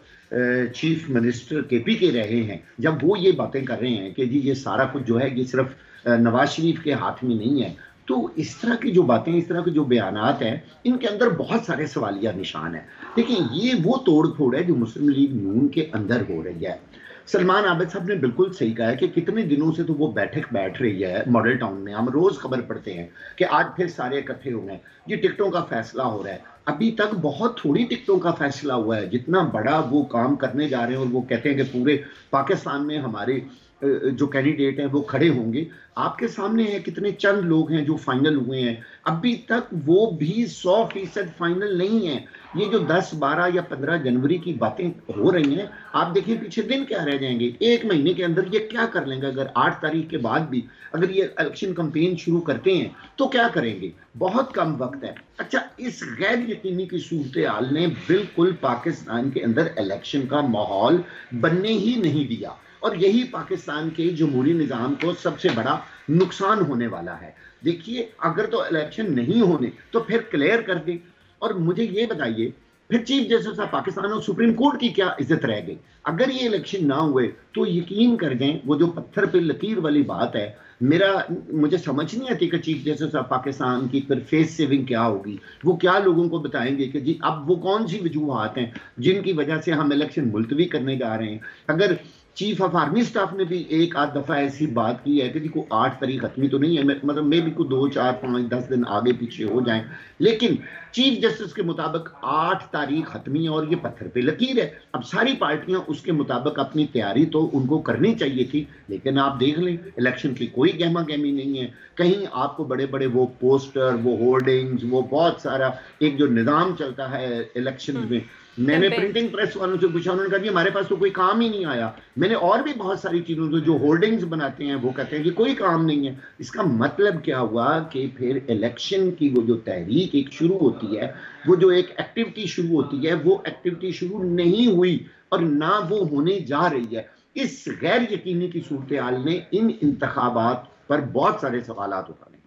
चीफ मिनिस्टर KP के रहे हैं, जब वो ये बातें कर रहे हैं कि जी ये सारा कुछ जो है ये सिर्फ नवाज शरीफ के हाथ में नहीं है, तो इस तरह की जो बातें, इस तरह के जो बयानात हैं, इनके अंदर बहुत सारे सवालिया निशान है। देखिए, ये वो तोड़ फोड़ है जो मुस्लिम लीग नून के अंदर हो रही है। सलमान आबिद साहब ने बिल्कुल सही कहा है कि कितने दिनों से तो वो बैठ रही है मॉडल टाउन में। हम रोज खबर पढ़ते हैं कि आज फिर सारे इकट्ठे हो गए, ये टिकटों का फैसला हो रहा है। अभी तक बहुत थोड़ी टिकटों का फैसला हुआ है। जितना बड़ा वो काम करने जा रहे हैं और वो कहते हैं कि पूरे पाकिस्तान में हमारे जो कैंडिडेट हैं वो खड़े होंगे, आपके सामने है कितने चंद लोग हैं जो फाइनल हुए हैं। अभी तक वो भी 100% फाइनल नहीं है। ये जो 10, 12 या 15 जनवरी की बातें हो रही हैं, आप देखिए पीछे दिन क्या रह जाएंगे। एक महीने के अंदर ये क्या कर लेंगे? अगर 8 तारीख के बाद भी अगर ये इलेक्शन कैंपेन शुरू करते हैं तो क्या करेंगे? बहुत कम वक्त है। अच्छा, इस गैर यकीनी की सूरत हाल ने बिल्कुल पाकिस्तान के अंदर इलेक्शन का माहौल बनने ही नहीं दिया, और यही पाकिस्तान के जमहूरी निज़ाम को सबसे बड़ा नुकसान होने वाला है। देखिए, अगर तो इलेक्शन नहीं होने तो फिर क्लियर कर दे। और मुझे ये बताइए, फिर चीफ जस्टिस ऑफ पाकिस्तान और सुप्रीम कोर्ट की क्या इज्जत रह गई? अगर ये इलेक्शन ना हुए तो यकीन कर दें, वो जो पत्थर पे लकीर वाली बात है, मुझे समझ नहीं आती कि चीफ जस्टिस ऑफ पाकिस्तान की फिर फेस सेविंग क्या होगी। वो क्या लोगों को बताएंगे कि जी अब वो कौन सी वजूहात हैं जिनकी वजह से हम इलेक्शन मुलतवी करने जा रहे हैं। अगर चीफ ऑफ आर्मी स्टाफ ने भी एक आध दफ़ा ऐसी बात की है कि जी को 8 तारीख खत्मी तो नहीं है, मतलब मे भी को 2, 4, 5, 10 दिन आगे पीछे हो जाएं, लेकिन चीफ जस्टिस के मुताबिक 8 तारीख खत्मी है और ये पत्थर पे लकीर है। अब सारी पार्टियां उसके मुताबिक अपनी तैयारी तो उनको करनी चाहिए थी, लेकिन आप देख लें इलेक्शन की कोई गहमा गहमी नहीं है। कहीं आपको बड़े बड़े वो पोस्टर, वो होर्डिंग्स, वो बहुत सारा एक जो निज़ाम चलता है इलेक्शन में, मैंने प्रिंटिंग प्रेस वालों से पूछा, उन्होंने कहा कि हमारे पास तो कोई काम ही नहीं आया। मैंने और भी बहुत सारी चीजों से, जो होर्डिंग्स बनाते हैं वो कहते हैं कि कोई काम नहीं है। इसका मतलब क्या हुआ कि फिर इलेक्शन की वो जो तहरीक एक शुरू होती है, वो जो एक एक्टिविटी शुरू होती है, वो एक्टिविटी शुरू नहीं हुई और ना वो होने जा रही है। इस गैर यकीनी की सूरत हाल ने इन इंतखाबात पर बहुत सारे सवालात उठाने।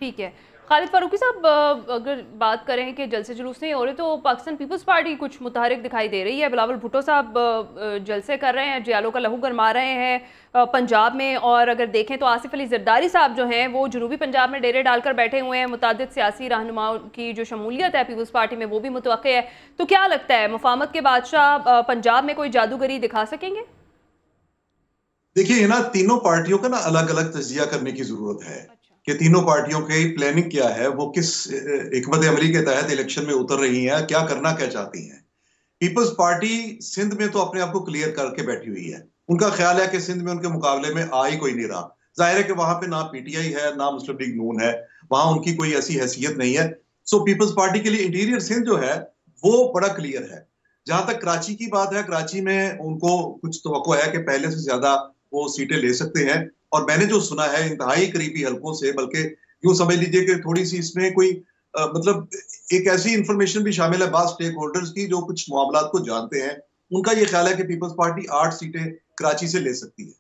ठीक है खालिद फारूकी साहब, अगर बात करें कि जलसे जुलूस नहीं हो रहे, तो पाकिस्तान पीपल्स पार्टी कुछ मुतहरिक दिखाई दे रही है। बिलावल भुट्टो साहब जलसे कर रहे हैं, जियालो का लहू गरमा रहे हैं पंजाब में, और अगर देखें तो आसिफ अली जरदारी साहब जो हैं वो जनूबी पंजाब में डेरे डालकर बैठे हुए हैं। मुतादिद सियासी रहनुमाओं की जो शमूलियत है पीपल्स पार्टी में वो भी मुतवक्किल है। तो क्या लगता है मुफाहमत के बादशाह पंजाब में कोई जादूगरी दिखा सकेंगे? देखिए ना, तीनों पार्टियों का ना अलग अलग तजिया करने की जरूरत है कि तीनों पार्टियों की प्लानिंग क्या है, वो किस हिकमत अमली के तहत इलेक्शन में उतर रही हैं, क्या करना क्या चाहती हैं। पीपल्स पार्टी सिंध में तो अपने आप को क्लियर करके बैठी हुई है। उनका ख्याल है कि सिंध में उनके मुकाबले में आ ही कोई नहीं रहा। जाहिर है कि वहां पे ना पीटीआई है ना मुस्लिम लीग नून है, वहां उनकी कोई ऐसी हैसियत नहीं है। सो पीपल्स पार्टी के लिए इंटीरियर सिंध जो है वो बड़ा क्लियर है। जहां तक कराची की बात है, कराची में उनको कुछ तवक्को है कि पहले से ज्यादा वो सीटें ले सकते हैं। और मैंने जो सुना है इंतहाई करीबी हलकों से, बल्कि यूं समझ लीजिए कि थोड़ी सी इसमें कोई मतलब एक ऐसी इंफॉर्मेशन भी शामिल है बात स्टेक होल्डर्स की जो कुछ मामलात को जानते हैं। उनका ये ख्याल है कि पीपल्स पार्टी 8 सीटें कराची से ले सकती है।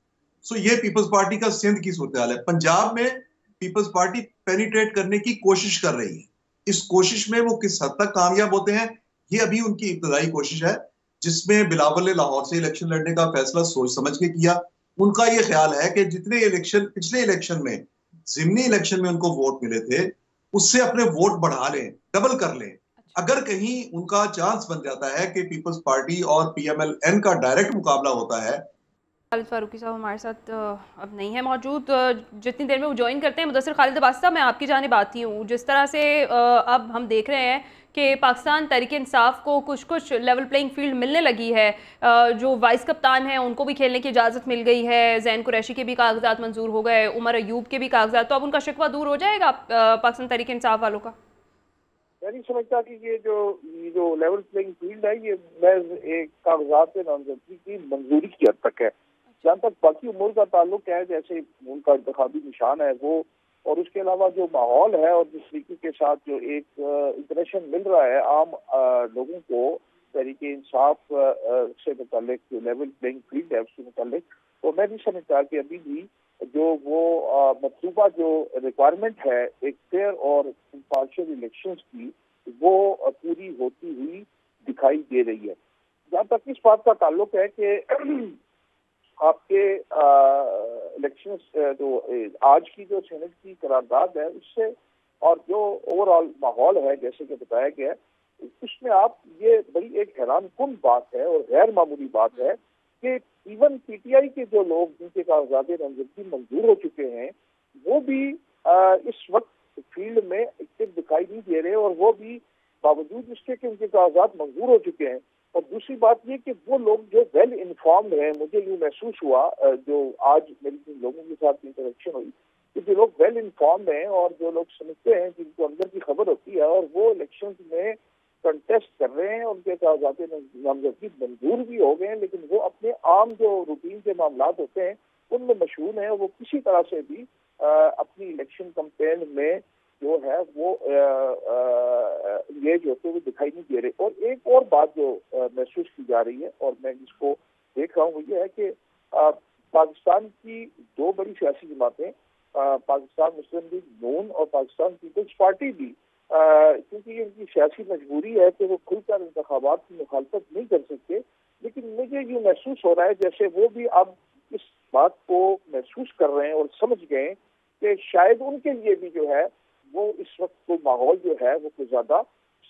सो ये पीपल्स पार्टी का सिंध की सूरत हाल है। पंजाब में पीपल्स पार्टी पेनिट्रेट करने की कोशिश कर रही है। इस कोशिश में वो किस हद तक कामयाब होते हैं, ये अभी उनकी इब्तदाई कोशिश है, जिसमें बिलावल ने लाहौर से इलेक्शन लड़ने का फैसला सोच समझ के किया। उनका ये ख्याल है कि जितने इलेक्शन पिछले इलेक्शन में, जिमनी इलेक्शन में उनको वोट मिले थे, उससे अपने वोट बढ़ा लें, डबल कर लें। अगर कहीं उनका चांस बन जाता है कि पीपल्स पार्टी और पीएमएल-एन का डायरेक्ट मुकाबला होता है। खालिद फारूकी साहब हमारे साथ अब नहीं है मौजूद। जितनी देर में वो ज्वाइन करते हैं, मुदस्सिर खालिद अब्बासी साहब, मैं आपकी जानिब आती हूँ। जिस तरह से अब हम देख रहे हैं कि पाकिस्तान तहरीक इंसाफ को कुछ कुछ लेवल प्लेइंग फील्ड मिलने लगी है। जो वाइस कप्तान हैं उनको भी खेलने की इजाज़त मिल गई है, जैन कुरैशी के भी कागजात मंजूर हो गए, उमर अयूब के भी कागजात। तो अब उनका शिकवा दूर हो जाएगा पाकिस्तान तहरीक इंसाफ वालों का? मैं नहीं समझता कि ये जो लेवल प्लेइंग फील्ड है ये महज एक कागजात नामजदगी की मंजूरी की हद तक है। जहाँ तक बाकी उमूर का ताल्लुक है, जैसे उनका इंतखाबी निशान है वो, और उसके अलावा जो माहौल है और जिस तरीके के साथ जो एक इंप्रेशन मिल रहा है आम लोगों को तहरीक इंसाफ से मुतालिक, जो लेवल प्लेइंग फील्ड है उससे मुतालिक, तो मैं नहीं समझता कि अभी भी जो वो मतलूबा जो रिक्वायरमेंट है एक फेयर और इम्पार्शियल इलेक्शंस की, वो पूरी होती हुई दिखाई दे रही है। जहाँ तक इस बात का ताल्लुक है कि आपके इलेक्शन जो आज की जो सेनेट की करारदाद है उससे और जो ओवरऑल माहौल है जैसे कि बताया गया है, उसमें आप ये बड़ी एक हैरान कुन बात है और गैर मामूली बात है कि इवन पीटीआई के जो लोग जिनके कागजात नामजदगी मंजूर हो चुके हैं वो भी इस वक्त फील्ड में एक्टिव दिखाई नहीं दे रहे, और वो भी बावजूद इसके कि उनके कागजात मंजूर हो चुके हैं। और दूसरी बात ये कि वो लोग जो वेल इन्फॉर्म्ड है, मुझे यूँ महसूस हुआ जो आज मेरी जिन लोगों के साथ इंटरेक्शन हुई कि जो लोग वेल इन्फॉर्म्ड हैं और जो लोग समझते हैं, जिनको अंदर की खबर होती है और वो इलेक्शन में कंटेस्ट कर रहे हैं, उनके कागजात नामजदगी मंजूर भी हो गए हैं, लेकिन वो अपने आम जो रूटीन के मामला होते हैं उनमें मशहूर हैं। वो किसी तरह से भी अपनी इलेक्शन कैंपेन में जो है वो इंगेज होते हुए दिखाई नहीं दे रहे। और एक और बात जो महसूस की जा रही है और मैं जिसको देख रहा हूँ वो ये है कि पाकिस्तान की दो बड़ी सियासी जमातें, पाकिस्तान मुस्लिम लीग नून और पाकिस्तान पीपल्स पार्टी भी, क्योंकि उनकी सियासी मजबूरी है कि वो खुलकर इंतखाबात की मुखालफत नहीं कर सकते, लेकिन मुझे यूँ महसूस हो रहा है जैसे वो भी अब इस बात को महसूस कर रहे हैं और समझ गए कि शायद उनके लिए भी जो है वो इस वक्त को माहौल जो है वो कुछ ज्यादा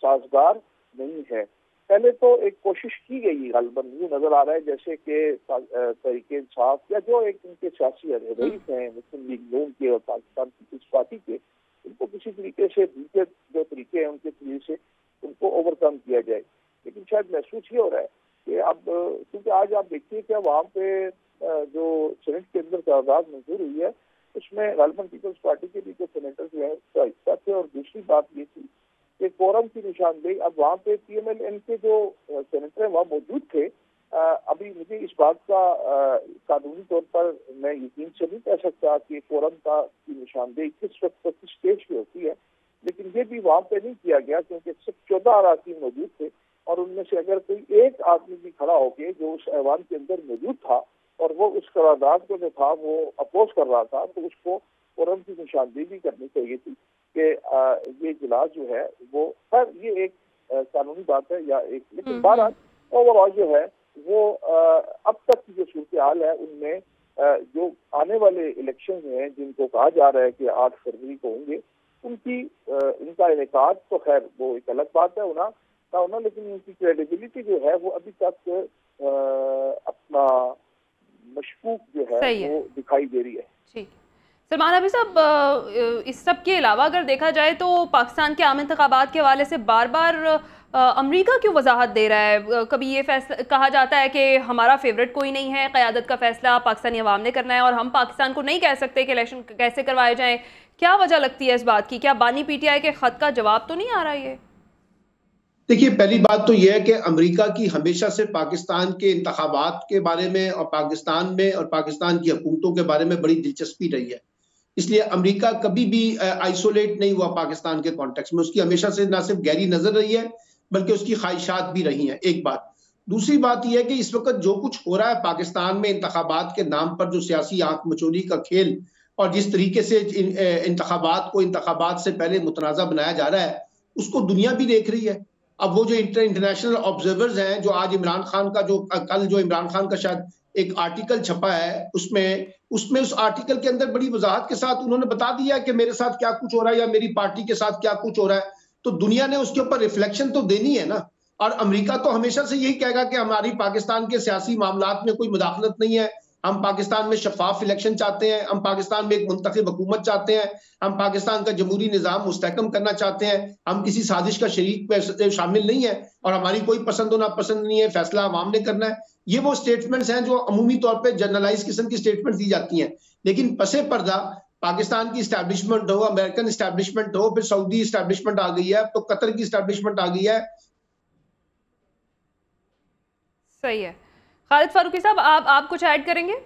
साजगार नहीं है। पहले तो एक कोशिश की गई, गलबन यूँ नजर आ रहा है जैसे कि तहरीक इंसाफ या जो एक उनके सियासी रईस हैं मुस्लिम लीग नून के और पाकिस्तान पीपल्स पार्टी के, उनको किसी तरीके से दूसरे जो तरीके हैं उनके तरीके से उनको ओवरकम किया जाए। लेकिन शायद महसूस ये हो रहा है कि अब क्योंकि आज आप देखिए क्या वहाँ पे जो सेनेट के अंदर कागजात मंजूर हुई है उसमें गलबन पीपल्स पार्टी के भी जो सेनेटर जो है उसका हिस्सा थे। और दूसरी बात ये थी कि कोरम की निशानदेही, अब वहाँ पे PMLN के जो सेनेटर वहाँ मौजूद थे, अभी मुझे इस बात का कानूनी तौर पर मैं यकीन से नहीं कह सकता कि कोरम की निशानदेही किस वक्त किस स्टेज पे होती है, लेकिन ये भी वहाँ पे नहीं किया गया क्योंकि सिर्फ 14 अराकीन मौजूद थे और उनमें से अगर कोई एक आदमी भी खड़ा होके जो उस ऐवान के अंदर मौजूद था और वो उस करारदाद को जो था वो अपोज कर रहा था, तो उसको कोरम की निशानदेही भी करनी चाहिए थी कि ये इजलास जो है वो, खैर ये एक कानूनी बात है या एक, लेकिन बहरहाल ओवरऑल जो है वो अब तक की जो सूरत हाल है उनमें जो आने वाले इलेक्शन हैं जिनको कहा जा रहा है कि 8 फरवरी को होंगे, इनका इनेकाद तो खैर वो एक अलग बात है होना, लेकिन उनकी क्रेडिबिलिटी जो है वो अभी तक अपना मशकूक जो है वो दिखाई दे रही है। ठीक, सलमान अभी साहब, इस सब के अलावा अगर देखा जाए तो पाकिस्तान के आम इंतखाबात के हवाले से बार बार अमेरिका क्यों वजाहत दे रहा है? कभी ये फैसला कहा जाता है कि हमारा फेवरेट कोई नहीं है, क़यादत का फैसला पाकिस्तानी अवाम ने करना है और हम पाकिस्तान को नहीं कह सकते कि इलेक्शन कैसे करवाए जाएं। क्या वजह लगती है इस बात की? क्या बानी PTI के खत का जवाब तो नहीं आ रहा है? देखिए, पहली बात तो यह है कि अमेरिका की हमेशा से पाकिस्तान के इंतखाबात के बारे में और पाकिस्तान में और पाकिस्तान की हुकूमतों के बारे में बड़ी दिलचस्पी रही है। इसलिए अमेरिका कभी भी आइसोलेट नहीं हुआ पाकिस्तान के कॉन्टेक्स्ट में। उसकी हमेशा से ना सिर्फ गहरी नजर रही है बल्कि उसकी ख्वाहिशात भी रही हैं, एक बात। दूसरी बात यह है कि इस वक्त जो कुछ हो रहा है पाकिस्तान में इंतखाबात के नाम पर, जो सियासी आंख मचोली का खेल और जिस तरीके से इंतखाबात को इंतखाबात से पहले मुतनाज़ा बनाया जा रहा है, उसको दुनिया भी देख रही है। अब वो जो इंटरनेशनल ऑब्जर्वर्स हैं, जो आज इमरान खान का कल जो इमरान खान का शायद एक आर्टिकल छपा है, उसमें उस आर्टिकल के अंदर बड़ी वजाहत के साथ उन्होंने बता दिया कि मेरे साथ क्या कुछ हो रहा है या मेरी पार्टी के साथ क्या कुछ हो रहा है। तो दुनिया ने उसके ऊपर रिफ्लेक्शन तो देनी है ना। और अमेरिका तो हमेशा से यही कहेगा कि हमारी पाकिस्तान के सियासी मामलात में कोई मुदाखलत नहीं है, हम पाकिस्तान में शफाफ इलेक्शन चाहते हैं, हम पाकिस्तान में एक मुंतखब हुकूमत चाहते हैं, हम पाकिस्तान का जमहूरी निज़ाम मुस्तहकम करना चाहते हैं, हम किसी साजिश का शरीक शामिल नहीं है और हमारी कोई पसंद और नापसंद नहीं है, फैसला अवाम ने करना है। ये वो स्टेटमेंट्स हैं जो अमूमी तौर पर जनरलाइज किस्म की स्टेटमेंट दी जाती हैं। लेकिन पसे पर्दा पाकिस्तान की इस्टेब्लिशमेंट हो, अमेरिकन इस्टेब्लिशमेंट हो, फिर सऊदी इस्टेब्लिशमेंट आ गई है, तो कतर की इस्टेब्लिशमेंट आ गई है। सही है। खालिद फारूकी साहब, आप कुछ ऐड करेंगे?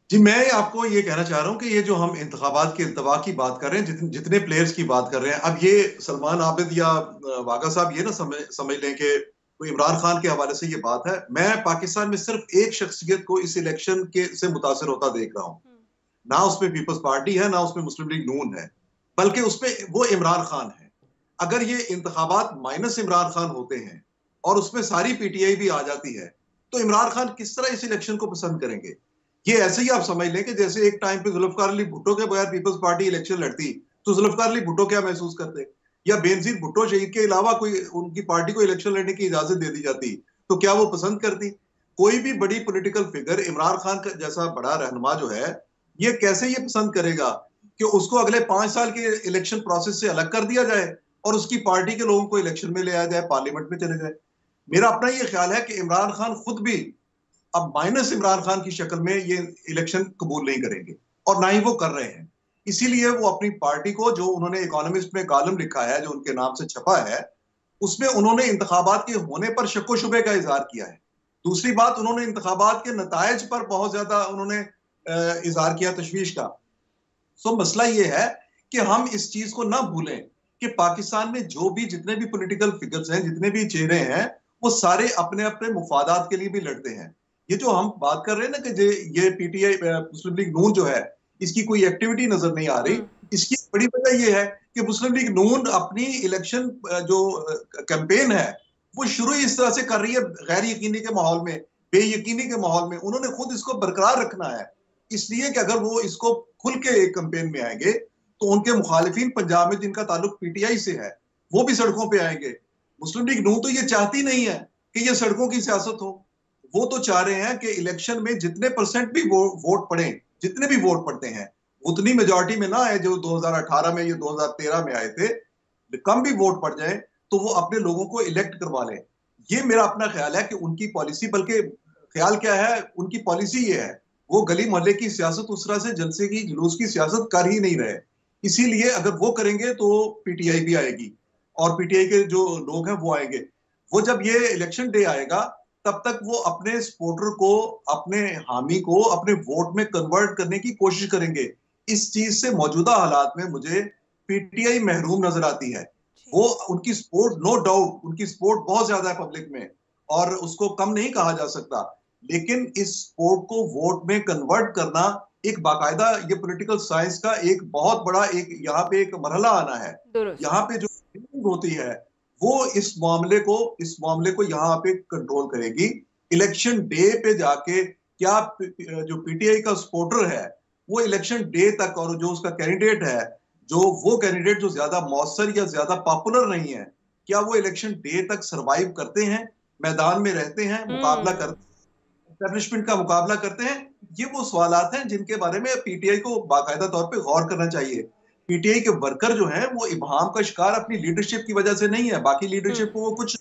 जी, मैं आपको ये कहना चाह रहा हूं कि ये जो हम इंतखाबात के इल्तवा की बात कर रहे हैं, जितने प्लेयर्स की बात कर रहे हैं, अब ये सलमान आबिद या वागा साहब ये ना समझ लें कि इमरान खान के हवाले से ये बात है। मैं पाकिस्तान में सिर्फ एक शख्सियत को इस इलेक्शन से मुतासर होता देख रहा हूं। ना उसमें पीपल्स पार्टी है, ना उसमें मुस्लिम लीग नून है, बल्कि उसमें वो इमरान खान है। अगर ये इंतखाबात माइनस इमरान खान होते हैं और उसमें सारी PTI भी आ जाती है, तो इमरान खान किस तरह इस इलेक्शन को पसंद करेंगे? ये ऐसे ही आप समझ लें कि जैसे एक टाइम पे जुल्फकार अली भुट्टो के बगैर पीपल्स पार्टी इलेक्शन लड़ती, तो जुल्फकार अली भुट्टो क्या महसूस करते? या बेनजीर भुट्टो शहीद के अलावा कोई उनकी पार्टी को इलेक्शन लड़ने की इजाजत दे दी जाती, तो क्या वो पसंद करती? कोई भी बड़ी पॉलिटिकल फिगर इमरान खान का जैसा बड़ा रहनुमा जो है, ये कैसे ये पसंद करेगा कि उसको अगले 5 साल के इलेक्शन प्रोसेस से अलग कर दिया जाए और उसकी पार्टी के लोगों को इलेक्शन में ले आया जाए, पार्लियामेंट में चले जाए? मेरा अपना ये ख्याल है कि इमरान खान खुद भी अब माइनस इमरान खान की शक्ल में ये इलेक्शन कबूल नहीं करेंगे और ना ही वो कर रहे हैं। इसीलिए वो अपनी पार्टी को, जो उन्होंने इकोनॉमिस्ट में कॉलम लिखा है जो उनके नाम से छपा है, उसमें उन्होंने इंतखाबात के होने पर शक व शुबे का इजहार किया है। दूसरी बात, उन्होंने इंतखाबात के नतायज पर बहुत ज्यादा उन्होंने इजहार किया तशवीश का। सो मसला ये है कि हम इस चीज को ना भूलें कि पाकिस्तान में जो भी जितने भी पॉलिटिकल फिगर्स हैं, जितने भी चेहरे हैं, वो सारे अपने अपने मुफादात के लिए भी लड़ते हैं। ये जो हम बात कर रहे हैं ना कि ये PTI मुस्लिम लीग नून जो है, इसकी कोई एक्टिविटी नजर नहीं आ रही, इसकी बड़ी वजह ये है कि मुस्लिम लीग नून अपनी इलेक्शन जो कैंपेन है वो शुरू इस तरह से कर रही है, गैर यकीनी के माहौल में, बेयकीनी के माहौल में। उन्होंने खुद इसको बरकरार रखना है, इसलिए कि अगर वो इसको खुल के एक कैंपेन में आएंगे तो उनके मुखालिफिन पंजाब में जिनका ताल्लुक PTI से है वो भी सड़कों पे आएंगे। मुस्लिम लीग नून तो ये चाहती नहीं है कि ये सड़कों की सियासत हो। वो तो चाह रहे हैं कि इलेक्शन में जितने % भी वोट पड़े, जितने भी वोट पड़ते हैं, उतनी मेजॉरिटी में ना आए जो 2018 में, ये 2013 में आए थे। कम भी वोट पड़ जाए तो वो अपने लोगों को इलेक्ट करवा लें। ये मेरा अपना ख्याल है कि उनकी पॉलिसी, बल्कि ख्याल क्या है, उनकी पॉलिसी ये है, वो गली मोहल्ले की सियासत, उस तरह से जलसे की जुलूस की सियासत कर ही नहीं रहे। इसीलिए अगर वो करेंगे तो पीटीआई भी आएगी और पीटीआई के जो लोग हैं वो आएंगे। वो जब ये इलेक्शन डे आएगा तब तक वो अपने सपोर्टर को, अपने हामी को अपने वोट में कन्वर्ट करने की कोशिश करेंगे। इस चीज से मौजूदा हालात में मुझे पीटीआई महरूम नजर आती है। वो उनकी सपोर्ट, नो डाउट उनकी सपोर्ट बहुत ज्यादा है पब्लिक में और उसको कम नहीं कहा जा सकता, लेकिन इस सपोर्ट को वोट में कन्वर्ट करना एक बाकायदा ये पॉलिटिकल साइंस का एक बहुत बड़ा एक यहाँ पे एक मरहला आना है। यहाँ पे जो होती है वो इस मामले को यहाँ पे कंट्रोल करेगी। इलेक्शन डे पे जाके क्या जो पीटीआई का सपोर्टर है वो इलेक्शन डे तक, और जो उसका कैंडिडेट है, जो वो कैंडिडेट जो ज्यादा मौसर या ज्यादा पॉपुलर नहीं है, क्या वो इलेक्शन डे तक सरवाइव करते हैं, मैदान में रहते हैं, मुकाबला करते हैं, एस्टैब्लिशमेंट का मुकाबला करते हैं? ये वो सवालात हैं जिनके बारे में पीटीआई को बाकायदा तौर पे गौर करना चाहिए। पीटीआई के वर्कर जो हैं वो इब्हाम का शिकार अपनी लीडरशिप की वजह से नहीं है, बाकी लीडरशिप को वो कुछ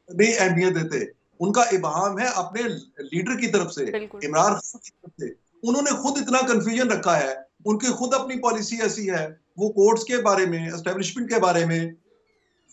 नहीं अहमियत देते, उनका इब्हाम है अपने लीडर की तरफ से, इमरान खान की तरफ से। उन्होंने खुद इतना कंफ्यूजन रखा है, उनकी खुद अपनी पॉलिसी ऐसी है, वो कोर्ट्स के बारे में, एस्टैब्लिशमेंट के बारे में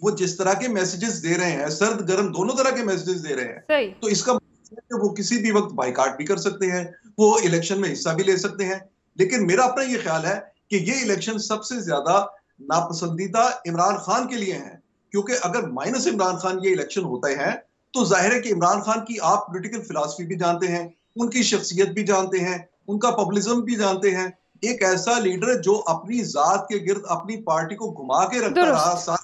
वो जिस तरह के मैसेजेस दे रहे हैं, सर्द गर्म दोनों तरह के मैसेजेस दे रहे हैं, तो इसका मतलब वो किसी भी वक्त बाइकाट भी कर सकते हैं, वो इलेक्शन में हिस्सा भी ले सकते हैं। लेकिन मेरा अपना ये ख्याल है कि ये इलेक्शन सबसे ज्यादा नापसंदीदा इमरान खान के लिए है, क्योंकि अगर माइनस इमरान खान ये इलेक्शन होते हैं तो जाहिर है कि इमरान खान की आप पॉलिटिकल फिलॉसफी भी जानते हैं, उनकी शख्सियत भी जानते हैं, उनका पब्लिज्म भी जानते हैं। एक ऐसा लीडर जो अपनी जात के गिर्द अपनी पार्टी को घुमा के रखता रहा,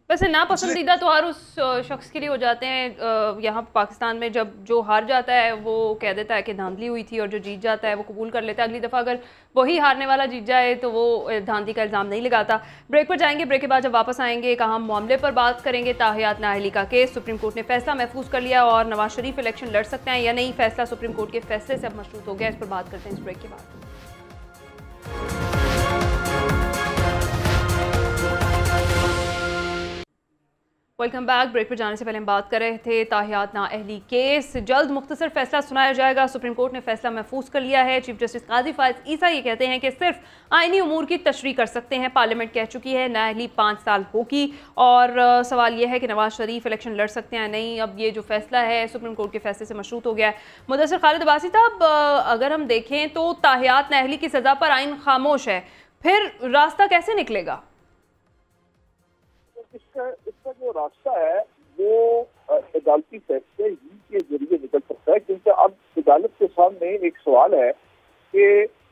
वैसे नापसंदीदा तो हर उस शख्स के लिए हो जाते हैं। यहाँ पाकिस्तान में जब जो हार जाता है वो कह देता है कि धांधली हुई थी, और जो जीत जाता है वो कबूल कर लेता है। अगली दफ़ा अगर वही हारने वाला जीत जाए तो वो धांधली का इल्ज़ाम नहीं लगाता। ब्रेक पर जाएंगे, ब्रेक के बाद जब वापस आएंगे एक अहम मामले पर बात करेंगे। ताहियात नाअहली का केस, सुप्रीम कोर्ट ने फैसला महफूज कर लिया और नवाज शरीफ इलेक्शन लड़ सकते हैं या नहीं, फैसला सुप्रीम कोर्ट के फैसले से अब मशरूत हो गया। इस पर बात करते हैं इस ब्रेक के बाद। Welcome back. ब्रेक पर जाने से पहले हम बात कर रहे थे ताहियात नाअहली केस। जल्द मुख्तसर फैसला सुनाया जाएगा। सुप्रीम कोर्ट ने फैसला महफूज कर लिया है। चीफ जस्टिस काजी फायज ईसा ये कहते हैं कि सिर्फ आईनी उमूर की तशरीह कर सकते हैं। पार्लियामेंट कह चुकी है नाअहली 5 साल होगी, और सवाल यह है कि नवाज शरीफ इलेक्शन लड़ सकते हैं नहीं। अब ये जो फैसला है सुप्रीम कोर्ट के फैसले से मशरूत हो गया है। मुदस्सिर खालिद अब्बासी साहब, अगर हम देखें तो ताहियात नाअहली की सज़ा पर आइन खामोश है, फिर रास्ता कैसे निकलेगा? इसका जो रास्ता है वो अदालती फैसले ही के जरिए निकल सकता है, क्योंकि अब अदालत के सामने एक सवाल है कि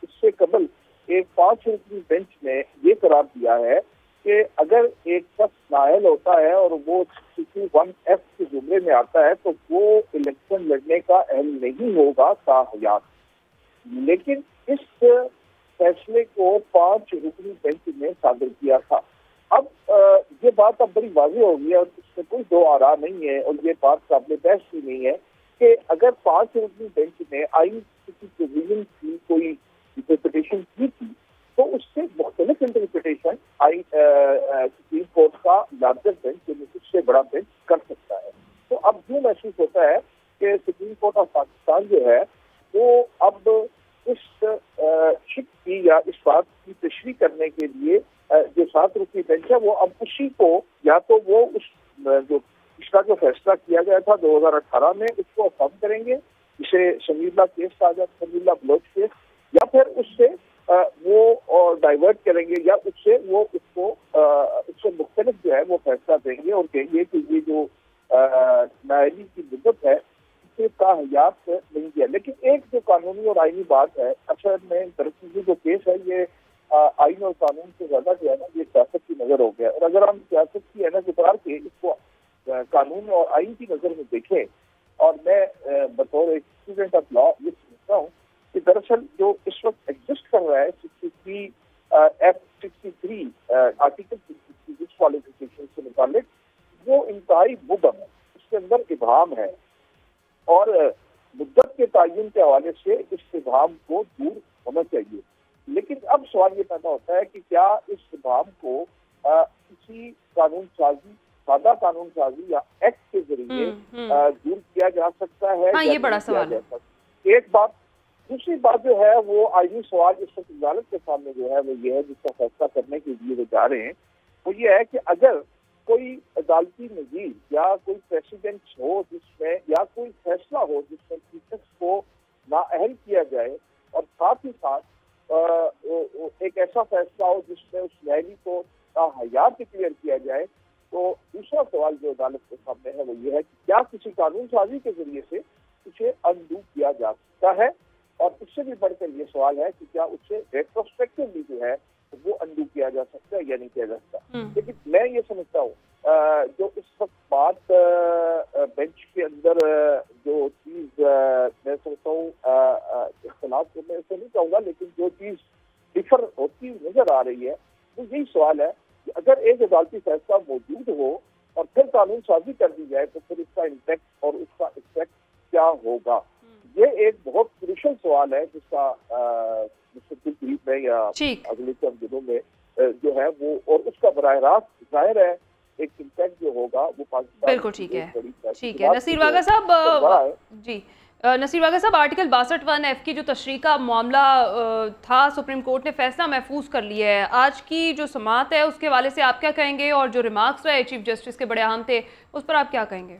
इससे कबल एक 5 रुकनी बेंच ने ये करार दिया है कि अगर एक शख्स नाअहल होता है और वो 61F के जुमरे में आता है तो वो इलेक्शन लड़ने का अहल नहीं होगा ताहियात। लेकिन इस फैसले को 5 रुकनी बेंच ने सादर किया था। अब ये बात अब बड़ी वाज़ेह हो गई है और इसमें कोई दो आरा नहीं है, और ये बात काबिल बहस भी नहीं है कि अगर 5 रुकनी बेंच ने आइन किसी प्रोविजन की कोई इंटरप्रिटेशन की थी तो उससे मुख्तलिफ इंटरप्रिटेशन सुप्रीम कोर्ट का लार्जर बेंच, यानी उससे बड़ा बेंच, कर सकता है। तो अब यूँ महसूस होता है कि सुप्रीम कोर्ट ऑफ पाकिस्तान जो है वो अब इस शिक की या इस बात की तशरीह करने के लिए जो 7 रुकनी बेंच है वो अब उसी को, या तो वो उस जो पिछला जो फैसला किया गया था 2018 में उसको अफर्म करेंगे, जिसे शमीला केस कहा जाता है, शमीला बलोच केस, या फिर उससे वो डाइवर्ट करेंगे या उससे वो उसको उससे मुख्तलिफ जो है वो फैसला देंगे और कहेंगे कि ये जो नाअहली की मुद्दत है इससे ताहियात नहीं किया। लेकिन एक जो कानूनी और आईनी बात है, असल में दरअसल जो केस है ये आइन और कानून से ज्यादा जो है ना ये सियासत की नजर हो गया। और अगर हम सियासत की एनक उतार के इसको कानून और आइन की नजर में देखें, और मैं बतौर एक स्टूडेंट ऑफ लॉ ये समझता हूँ कि दरअसल जो इस वक्त एग्जिस्ट कर रहा है 63 आर्टिकल 63 डिस्क्वालिफिकेशन से मुतालिक, वो इंतहाई मुबहम है, उसके अंदर इबहाम है, और मुद्दत के तयन के हवाले से इस इबहाम को दूर होना चाहिए। लेकिन अब सवाल ये पैदा होता है कि क्या इस इबहाम को किसी कानून साजी, सादा कानून साजी या एक्ट के जरिए दूर किया जा सकता है? हाँ, ये बड़ा सवाल है। दूसरी बात जो है वो आईनी सवाल जिस वक्त अदालत के सामने जो है वो ये है, जिसका फैसला करने के लिए वो जा रहे हैं, वो ये है कि अगर कोई अदालती नजीर या कोई प्रेसिडेंट हो जिसमें, या कोई फैसला हो जिसमें चीफ को नाअहल किया जाए, और साथ ही साथ एक ऐसा फैसला हो जिसमें उस नाअहली को हयात डिक्लेयर किया जाए, तो दूसरा सवाल जो अदालत के सामने है वो ये है कि क्या किसी कानून साजी के जरिए से उसे अनडू किया जा सकता है, और इससे भी बढ़कर ये सवाल है कि क्या उससे रेट्रोस्पेक्टिवली जो है वो अनडू किया जा सकता है या नहीं किया जा सकता। लेकिन मैं ये समझता हूँ जो इस वक्त बात बेंच के अंदर जो चीज मैं समझता हूँ इख्तिलाफ को मैं ऐसे नहीं कहूँगा, लेकिन जो चीज डिफर होती नजर आ रही है वो यही सवाल है कि अगर एक अदालती फैसला मौजूद हो और फिर कानून साजी कर दी जाए तो फिर इसका इम्पैक्ट और उसका इफेक्ट क्या होगा। ये एक बहुत क्रूशियल सवाल है जिसका मुस्तकिल ब्रीफ में या अगले चंद दिनों में जो है वो, और उसका बराह रास्त जाहिर है एक इम्पैक्ट जो होगा वो पाकिस्तान। बिल्कुल ठीक है नसीर वाघा साहब। जी नसीर वाघा साहब, आर्टिकल 62(1)(f) की जो तशरीह का मामला था, सुप्रीम कोर्ट ने फैसला महफूज कर लिया है। आज की जो समाअत है उसके हवाले से आप क्या कहेंगे, और जो रिमार्क्स रहे चीफ जस्टिस के बड़े अहम थे उस पर आप क्या कहेंगे?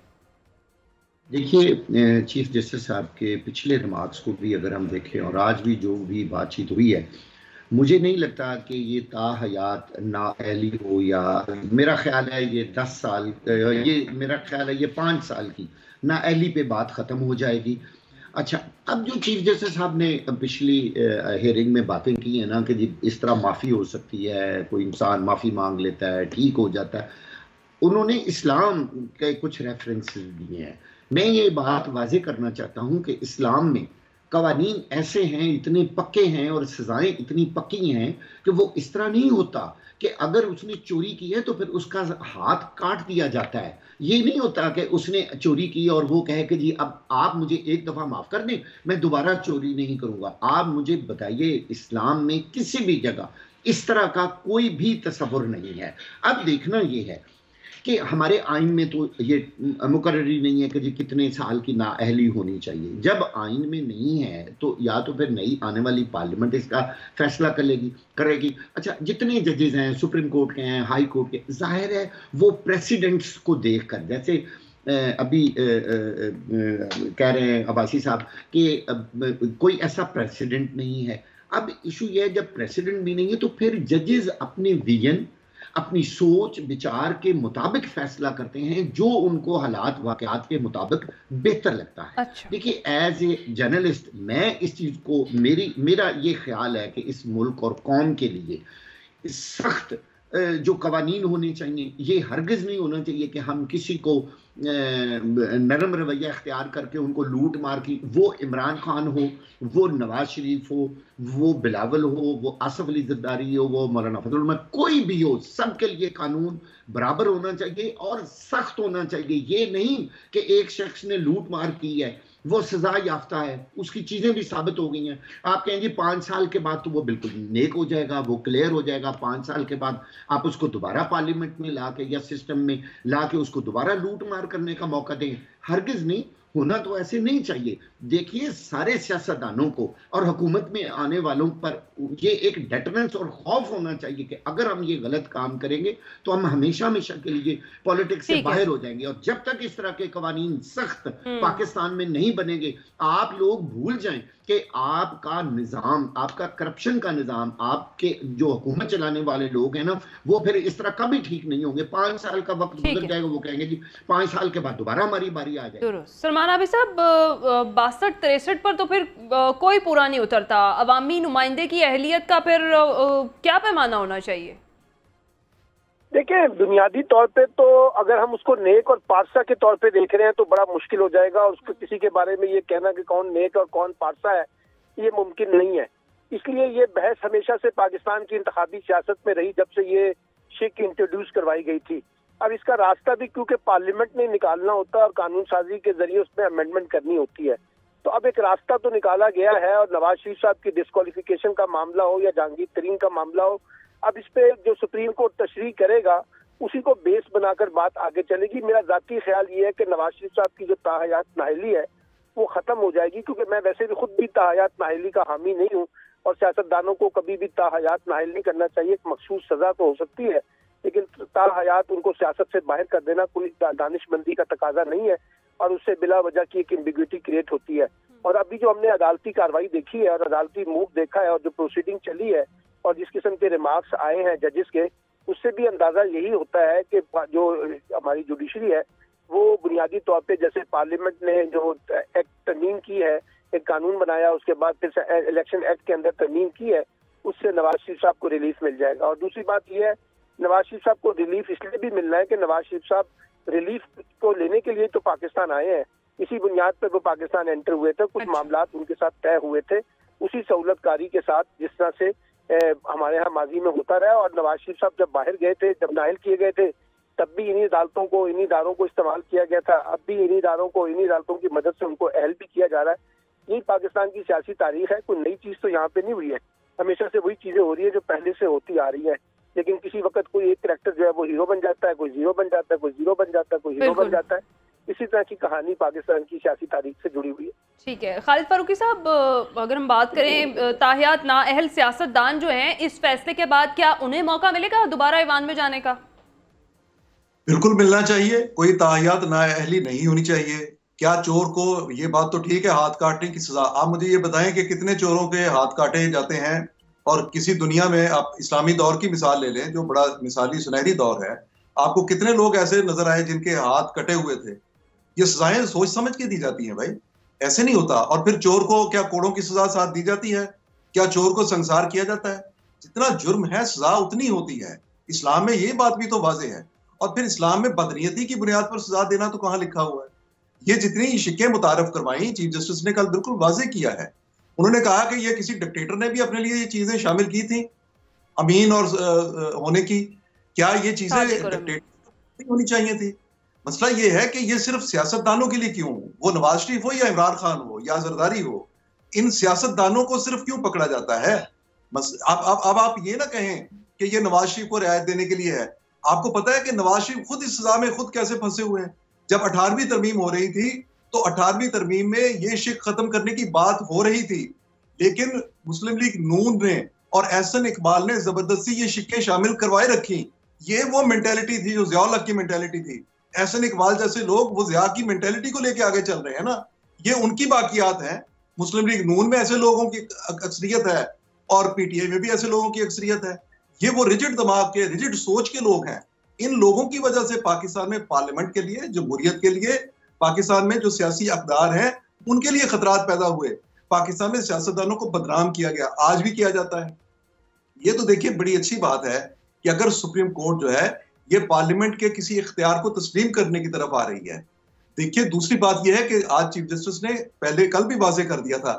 देखिए, चीफ जस्टिस साहब के पिछले रिमार्क्स को भी अगर हम देखें और आज भी जो भी बातचीत हुई है, मुझे नहीं लगता कि ये ताहयात नाअहली हो, या मेरा ख्याल है ये 10 साल, ये मेरा ख्याल है ये 5 साल की नाअहली पे बात ख़त्म हो जाएगी। अच्छा, अब जो चीफ जस्टिस साहब ने पिछली हेयरिंग में बातें की हैं ना कि जी इस तरह माफ़ी हो सकती है, कोई इंसान माफ़ी मांग लेता है, ठीक हो जाता है, उन्होंने इस्लाम के कुछ रेफरेंसेस दिए हैं। मैं ये बात वाजे करना चाहता हूँ कि इस्लाम में कवानीन ऐसे हैं, इतने पक्के हैं और सज़ाएं इतनी पक्की हैं कि वो इस तरह नहीं होता कि अगर उसने चोरी की है तो फिर उसका हाथ काट दिया जाता है। ये नहीं होता कि उसने चोरी की और वो कहे कि जी अब आप मुझे एक दफ़ा माफ़ कर दें, मैं दोबारा चोरी नहीं करूँगा। आप मुझे बताइए, इस्लाम में किसी भी जगह इस तरह का कोई भी तसव्वुर नहीं है। अब देखना ये है कि हमारे आइन में तो ये मुकर्ररी नहीं है कि जी कितने साल की नाअहली होनी चाहिए। जब आइन में नहीं है तो या तो फिर नई आने वाली पार्लियामेंट इसका फैसला करेगी। अच्छा, जितने जजेस हैं, सुप्रीम कोर्ट के हैं, हाई कोर्ट के, जाहिर है वो प्रेसिडेंट्स को देख कर, जैसे अभी कह रहे हैं अब्बासी साहब कि कोई ऐसा प्रेसिडेंट नहीं है। अब इशू ये है, जब प्रेसिडेंट भी नहीं है तो फिर जजेस अपने विजन, अपनी सोच विचार के मुताबिक फैसला करते हैं जो उनको हालात वाक़यात के मुताबिक बेहतर लगता है। अच्छा। देखिए, एज ए जर्नलिस्ट मैं इस चीज़ को, मेरा ये ख्याल है कि इस मुल्क और कौम के लिए सख्त जो कवानीन होने चाहिए, ये हरगिज़ नहीं होना चाहिए कि हम किसी को नरम रवैया इख्तियार करके उनको लूट मार की, वो इमरान खान हो, वो नवाज शरीफ हो, वो बिलावल हो, वो आसफ अली जरदारी हो, वो मौलाना फजल रहमान, कोई भी हो, सबके लिए कानून बराबर होना चाहिए और सख्त होना चाहिए। ये नहीं कि एक शख्स ने लूट मार की है, वो सजा याफ्ता है, उसकी चीज़ें भी साबित हो गई हैं, आप कहेंगे 5 साल के बाद तो वो बिल्कुल नेक हो जाएगा, वो क्लियर हो जाएगा, 5 साल के बाद आप उसको दोबारा पार्लियामेंट में ला के या सिस्टम में ला के उसको दोबारा लूट मार करने का मौका दें। हरगिज़ नहीं, होना तो ऐसे नहीं चाहिए। देखिए, सारे सियासतदानों को और हुकूमत में आने वालों पर ये एक डेटरेंस और खौफ होना चाहिए कि अगर हम ये गलत काम करेंगे तो हम हमेशा के लिए पॉलिटिक्स से बाहर हो जाएंगे। और जब तक इस तरह के कवानीन सख्त पाकिस्तान में नहीं बनेंगे, आप लोग भूल जाएं कि आपका निज़ाम, आपका करप्शन का निज़ाम, आपके जो हुकूमत चलाने वाले लोग हैं ना, वो फिर इस तरह कभी ठीक नहीं होंगे। 5 साल का वक्त गुजर जाएगा, वो कहेंगे जी 5 साल के बाद दोबारा हमारी बारी आ जाएगी। सलमान आबिद साहब, 62-63 पर तो फिर कोई पूरा नहीं उतरता। अवामी नुमाइंदे की अहलियत का फिर क्या पैमाना होना चाहिए? देखिए, बुनियादी तौर पे तो अगर हम उसको नेक और पारसा के तौर पे देख रहे हैं तो बड़ा मुश्किल हो जाएगा, और उसको किसी के बारे में ये कहना कि कौन नेक और कौन पारसा है, ये मुमकिन नहीं है। इसलिए ये बहस हमेशा से पाकिस्तान की इंतखाबी सियासत में रही, जब से ये शिक इंट्रोड्यूस करवाई गई थी। अब इसका रास्ता भी क्योंकि पार्लियामेंट में निकालना होता है और कानून साजी के जरिए उसमें अमेंडमेंट करनी होती है, तो अब एक रास्ता तो निकाला गया है। और नवाज शरीफ साहब की डिस्क्वालिफिकेशन का मामला हो या जहांगीर तरीन का मामला हो, अब इस पे जो सुप्रीम कोर्ट तशरीह करेगा उसी को बेस बनाकर बात आगे चलेगी। मेरा जाती ख्याल ये है कि नवाज शरीफ साहब की जो ताहयात नाअहली है वो खत्म हो जाएगी। क्योंकि मैं वैसे भी खुद भी ताहयात नाअहली का हामी नहीं हूँ और सियासतदानों को कभी भी ताहयात नाअहल नहीं करना चाहिए। एक मखसूस सजा तो हो सकती है, लेकिन ताहयात उनको सियासत से बाहर कर देना कोई दानिशमंदी का तकाजा नहीं है और उससे बिला वजह की एक एम्बिग्विटी क्रिएट होती है। और अभी जो हमने अदालती कार्रवाई देखी है और अदालती मूव देखा है और जो प्रोसीडिंग चली है और जिस किस्म के रिमार्क्स आए हैं जजेस के, उससे भी अंदाजा यही होता है कि जो हमारी जुडिशरी है वो बुनियादी तौर पे जैसे पार्लियामेंट ने जो एक्ट तरमीम की है, एक कानून बनाया, उसके बाद फिर इलेक्शन एक्ट के अंदर तरमीम की है, उससे नवाज शरीफ साहब को रिलीफ मिल जाएगा। और दूसरी बात यह है, नवाज शरीफ साहब को रिलीफ इसलिए भी मिलना है कि नवाज शरीफ साहब रिलीफ को लेने के लिए तो पाकिस्तान आए हैं, इसी बुनियाद पर वो पाकिस्तान एंटर हुए थे, कुछ मामलात उनके साथ तय हुए थे उसी सहूलतकारी के साथ जिस तरह से हमारे यहाँ माजी में होता रहा। और नवाज शरीफ साहब जब बाहर गए थे, जब नाअहल किए गए थे, तब भी इन्हीं अदालतों को, इन्हीं इदारों को इस्तेमाल किया गया था। अब भी इन्हीं इदारों को, इन्हीं अदालतों की मदद से उनको अहल भी किया जा रहा है। यही पाकिस्तान की सियासी तारीख है, कोई नई चीज तो यहाँ पे नहीं हुई है, हमेशा से वही चीजें हो रही है जो पहले से होती आ रही है। लेकिन किसी वक्त कोई एक करैक्टर जो है वो हीरो बन जाता है, कोई जीरो बन जाता है, कोई जीरो बन जाता है, कोई हीरो बन जाता है। इसी तरह की कहानी पाकिस्तान की सियासी तारीख से जुड़ी हुई है। ठीक है खालिद फारूकी साहब, अगर हम बात करें ताहयात नाअहल सियासतदान जो हैं, इस फैसले के बाद क्या उन्हें मौका मिलेगा दोबारा ईवान में जाने का? बिल्कुल मिलना चाहिए, कोई ताहयात नाअहली नहीं होनी चाहिए। क्या चोर को, ये बात तो ठीक है, हाथ काटने की सजा, आप मुझे ये बताएं कि कितने चोरों के हाथ काटे जाते हैं? और किसी दुनिया में आप इस्लामी दौर की मिसाल ले लें जो बड़ा मिसाली सुनहरी दौर है, आपको कितने लोग ऐसे नजर आए जिनके हाथ कटे हुए थे? ये सजाएं सोच समझ के दी जाती हैं भाई, ऐसे नहीं होता। और फिर चोर को क्या कोड़ों की सजा साथ दी जाती है? क्या चोर को संसार किया जाता है? जितना जुर्म है सजा उतनी होती है। इस्लाम में ये बात भी तो वाज़ेह है। और फिर इस्लाम में बदनीयती की बुनियाद पर सजा देना तो कहाँ लिखा हुआ है? ये जितनी शिक्के मुतारफ करवाई चीफ जस्टिस ने कल बिल्कुल वाज़ेह किया है। उन्होंने कहा कि ये किसी डिक्टेटर ने भी अपने लिए ये चीजें शामिल की थी अमीन और होने की। क्या ये चीजें डिक्टेटर नहीं होनी चाहिए थी? मसला ये है कि ये सिर्फ सियासतदानों के लिए क्यों, वो नवाज शरीफ हो या इमरान खान हो या जरदारी हो, इन सियासतदानों को सिर्फ क्यों पकड़ा जाता है? अब आप ये ना कहें कि ये नवाज शरीफ को रियायत देने के लिए है। आपको पता है कि नवाज शरीफ खुद इस सजा में खुद कैसे फंसे हुए हैं। जब 18वीं तरमीम हो रही थी तो 18वीं तरमीम में ये शिक खत्म करने की बात हो रही थी, लेकिन मुस्लिम लीग नून ने और एहसन इकबाल ने जबरदस्ती ये शिक्के शामिल करवाए रखी। ये वो मेंटेलिटी थी जो ज़िया की मेंटेलिटी थी। एहसन इकबाल जैसे लोग वो ज़िया की मेंटेलिटी को लेके आगे चल रहे हैं ना, ये उनकी बाकियात है। मुस्लिम लीग नून में ऐसे लोगों की अक्सरियत है और पीटीआई में भी ऐसे लोगों की अक्सरियत है। ये वो रिजिड दिमाग के, रिजिड सोच के लोग हैं। इन लोगों की वजह से पाकिस्तान में पार्लियामेंट के लिए, जमहूरियत के लिए, पाकिस्तान में जो सियासी अक़दार हैं उनके लिए खतरात पैदा हुए। पाकिस्तान में सियासतदानों को बदनाम किया गया, आज भी किया जाता है। ये तो देखिए बड़ी अच्छी बात है कि अगर सुप्रीम कोर्ट जो है ये पार्लियामेंट के किसी इख्तियार को तस्लीम करने की तरफ आ रही है। देखिए दूसरी बात यह है कि आज चीफ जस्टिस ने पहले कल भी वाज़ेह कर दिया था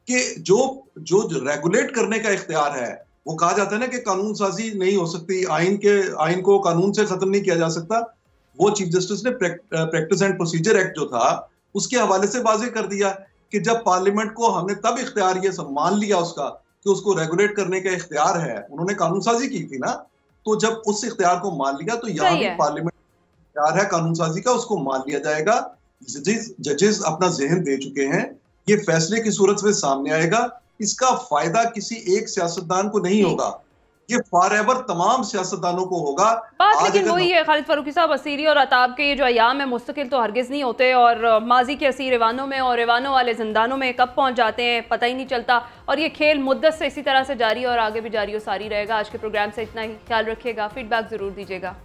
कि जो रेगुलेट करने का इख्तियार है, वो कहा जाता है ना कि कानून साजी नहीं हो सकती, आइन को कानून से खत्म नहीं किया जा सकता। वो चीफ जस्टिस ने प्रैक्टिस एंड प्रोसीजर एक्ट जो था उसके हवाले से वाज़ेह कर दिया कि जब पार्लियामेंट को हमने तब इख्तियार ये मान लिया उसका कि उसको रेगुलेट करने का इख्तियार है, उन्होंने कानून साजी की थी ना, तो जब उस इख्तियार को मान लिया तो यहाँ भी पार्लियामेंट इख्तियार है कानून साजी का, उसको मान लिया जाएगा। जजेस अपना जहन दे चुके हैं, ये फैसले की सूरत में सामने आएगा। इसका फायदा किसी एक सियासतदान को नहीं होगा, ये फॉरएवर तमाम सियासतदानों को होगा। बात लेकिन वही है खालिद फारूकी साहब, असीरी और अताब के ये जो अयाम है मुस्तकिल तो हरगिज़ नहीं होते, और माजी के असीर ईवानों में और ईवानों वाले जिंदानों में कब पहुंच जाते हैं पता ही नहीं चलता, और ये खेल मुद्दत से इसी तरह से जारी और आगे भी जारी और सारी रहेगा। आज के प्रोग्राम से इतना ही, ख्याल रखिएगा, फीडबैक ज़रूर दीजिएगा।